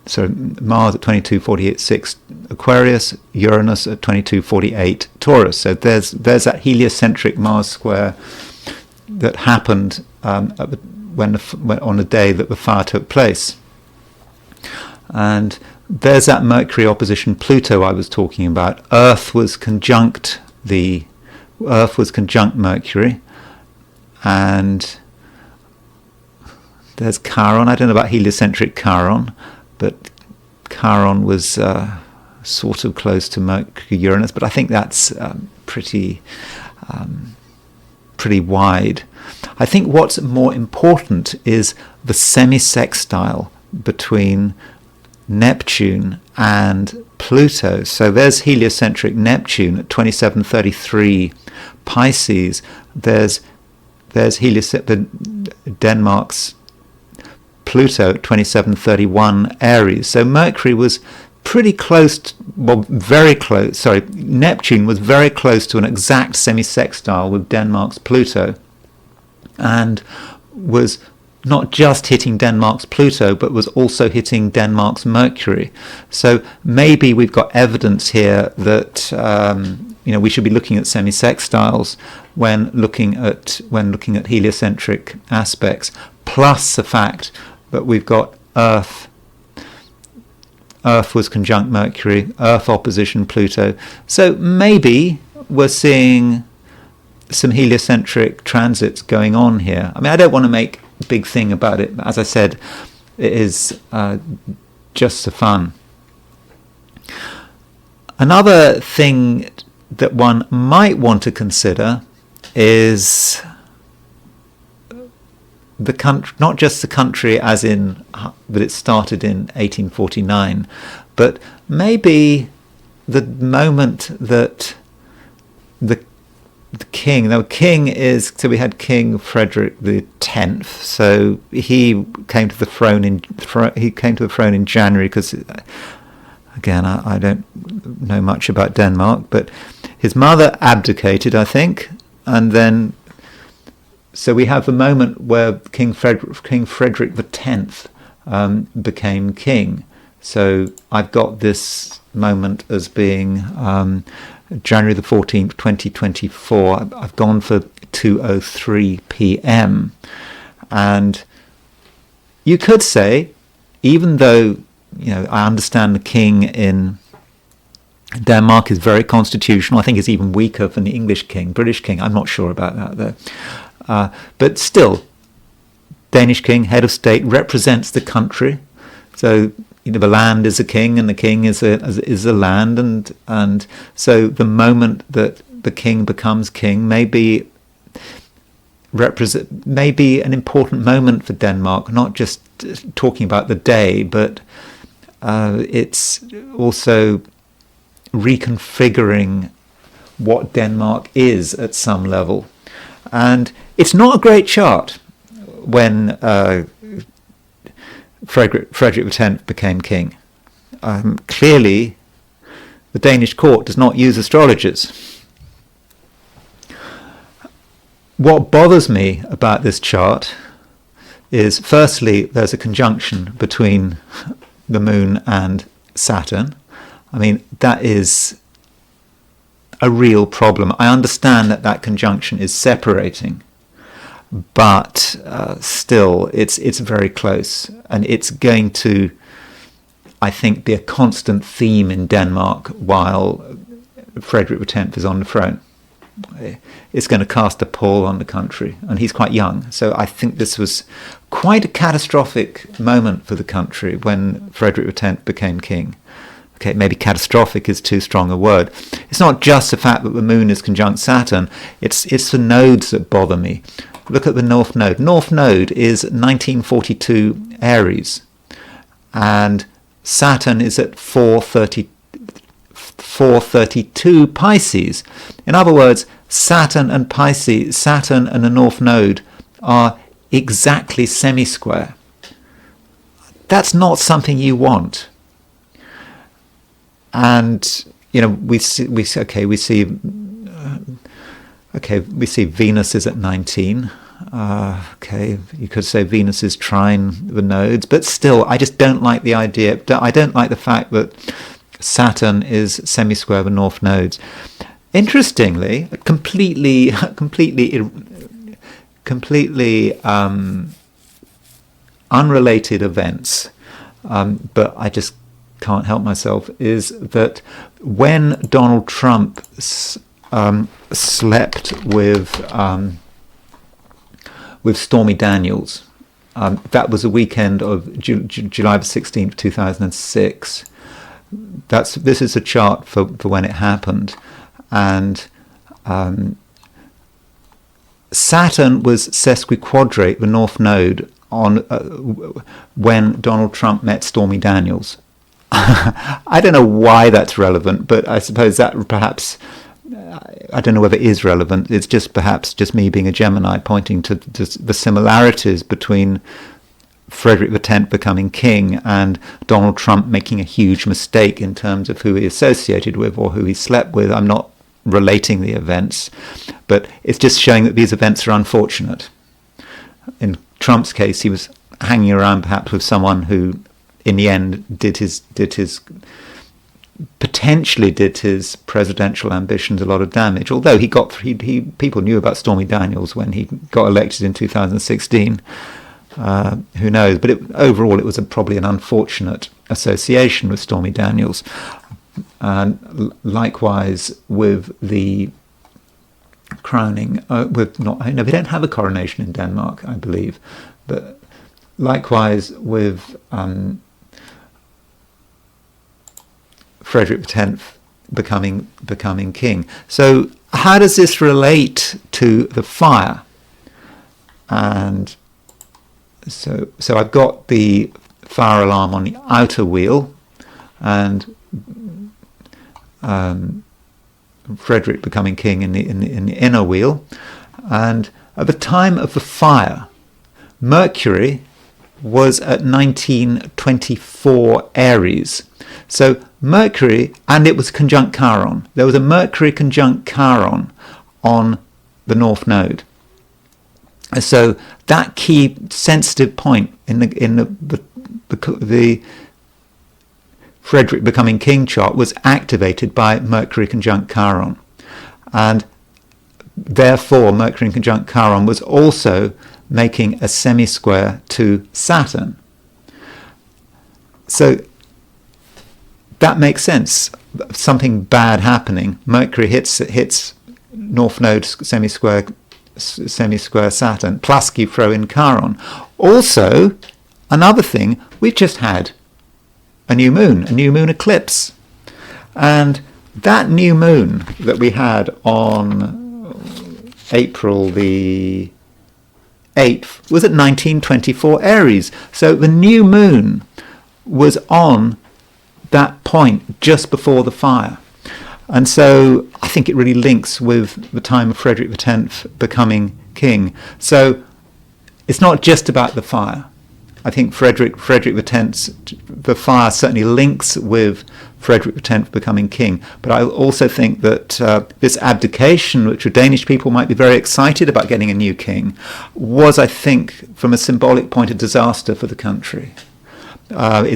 So Mars at 2248 Aquarius, Uranus at 2248 Taurus. So there's that heliocentric Mars square that happened on the day that the fire took place. And there's that Mercury opposition Pluto I was talking about. Earth was conjunct Mercury, and there's Chiron. I don't know about heliocentric Chiron, but Chiron was sort of close to Mercury Uranus, but I think that's pretty wide. I think what's more important is the semi-sextile between Neptune and Pluto. So there's heliocentric Neptune at 2733 Pisces. There's Denmark's Pluto at 2731 Aries. So Mercury was pretty close, very close. Sorry, Neptune was very close to an exact semi-sextile with Denmark's Pluto, and was not just hitting Denmark's Pluto, but was also hitting Denmark's Mercury. So maybe we've got evidence here that we should be looking at semi-sextiles when looking at heliocentric aspects, plus the fact that we've got Earth was conjunct Mercury, Earth opposition Pluto. So maybe we're seeing some heliocentric transits going on here. I mean, I don't want to make a big thing about it. As I said, it is just for fun. Another thing that one might want to consider is the country, not just the country as in that it started in 1849, but maybe the moment that the king is, so we had King Frederick the 10th, so he came to the throne in January, because again I don't know much about Denmark, but his mother abdicated, I think, and then so we have the moment where King Frederick the 10th became king. So I've got this moment as being January the 14th, 2024. I've gone for 2:03 p.m. And you could say, even though I understand the king in Denmark is very constitutional. I think it's even weaker than the English king, British king. I'm not sure about that though. But still, Danish king, head of state, represents the country. So the land is a king, and the king is a land, and so the moment that the king becomes king may be an important moment for Denmark. Not just talking about the day, but it's also reconfiguring what Denmark is at some level. And it's not a great chart when Frederick X became king. Clearly, the Danish court does not use astrologers. What bothers me about this chart is, firstly, there's a conjunction between the moon and Saturn. I mean, that is a real problem. I understand that conjunction is separating, but still, it's very close, and it's going to, I think, be a constant theme in Denmark while Frederick X is on the throne. It's going to cast a pall on the country, and he's quite young, so I think this was quite a catastrophic moment for the country when Frederick X became king. Okay, maybe catastrophic is too strong a word. It's not just the fact that the moon is conjunct Saturn, it's the nodes that bother me. Look at the North Node. North Node is 1942 Aries, and Saturn is at 432 Pisces. In other words, Saturn and Pisces, Saturn and the North Node are exactly semi-square. That's not something you want. And we see Venus is at 19. You could say Venus is trine the nodes, but still, I just don't like the idea. I don't like the fact that Saturn is semi-square the North nodes. Interestingly, completely unrelated events, but I just can't help myself, is that when Donald Trump slept with Stormy Daniels, that was a weekend of July the 16th, 2006. This is a chart for when it happened, and Saturn was sesquiquadrate the North Node on when Donald Trump met Stormy Daniels. I don't know why that's relevant, but I suppose that perhaps, I don't know whether it is relevant. It's just perhaps just me being a Gemini pointing to the similarities between Frederick X becoming king and Donald Trump making a huge mistake in terms of who he associated with or who he slept with. I'm not relating the events, but it's just showing that these events are unfortunate. In Trump's case, he was hanging around perhaps with someone who in the end potentially did his presidential ambitions a lot of damage. Although people knew about Stormy Daniels when he got elected in 2016. Who knows? But overall, it was probably an unfortunate association with Stormy Daniels. And likewise with the crowning, they don't have a coronation in Denmark, I believe, but likewise with Frederick X becoming king. So how does this relate to the fire? And so I've got the fire alarm on the outer wheel, and Frederick becoming king in the inner wheel. And at the time of the fire, Mercury was at 1924 Aries. So Mercury, and it was conjunct Chiron. There was a Mercury conjunct Chiron on the North Node. So that key sensitive point in the Frederick becoming king chart was activated by Mercury conjunct Chiron, and therefore Mercury conjunct Chiron was also making a semi-square to Saturn. So that makes sense. Something bad happening. Mercury hits North Node semi-square Saturn, plus you throw in Chiron. Also, another thing, we've just had a new moon eclipse. And that new moon that we had on April the 8th was at 1924 Aries. So the new moon was on that point just before the fire. And so I think it really links with the time of Frederick X becoming king. So it's not just about the fire. I think Frederick X, the fire certainly links with Frederick X becoming king. But I also think that this abdication, which the Danish people might be very excited about getting a new king, was, I think, from a symbolic point, a disaster for the country. And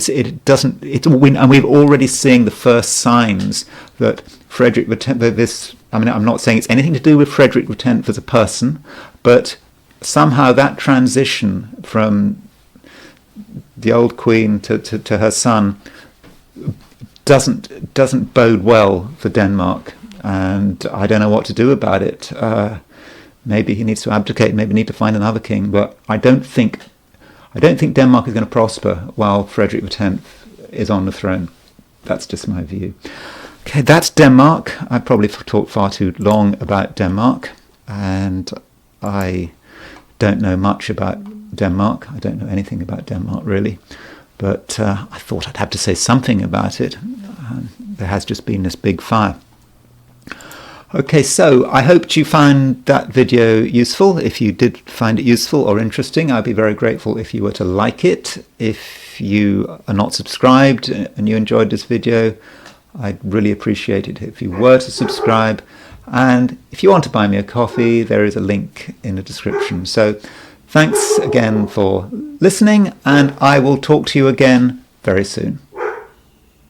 we've already seen the first signs that Frederick X, I'm not saying it's anything to do with Frederick X as a person, but somehow that transition from the old queen to her son doesn't bode well for Denmark, and I don't know what to do about it. Maybe he needs to abdicate, maybe need to find another king, but I don't think Denmark is going to prosper while Frederick X is on the throne. That's just my view. Okay, that's Denmark. I probably talked far too long about Denmark, and I don't know much about Denmark. I don't know anything about Denmark, really. But I thought I'd have to say something about it. There has just been this big fire. Okay, so I hoped you found that video useful. If you did find it useful or interesting, I'd be very grateful if you were to like it. If you are not subscribed and you enjoyed this video, I'd really appreciate it if you were to subscribe. And if you want to buy me a coffee, there is a link in the description. So thanks again for listening, and I will talk to you again very soon.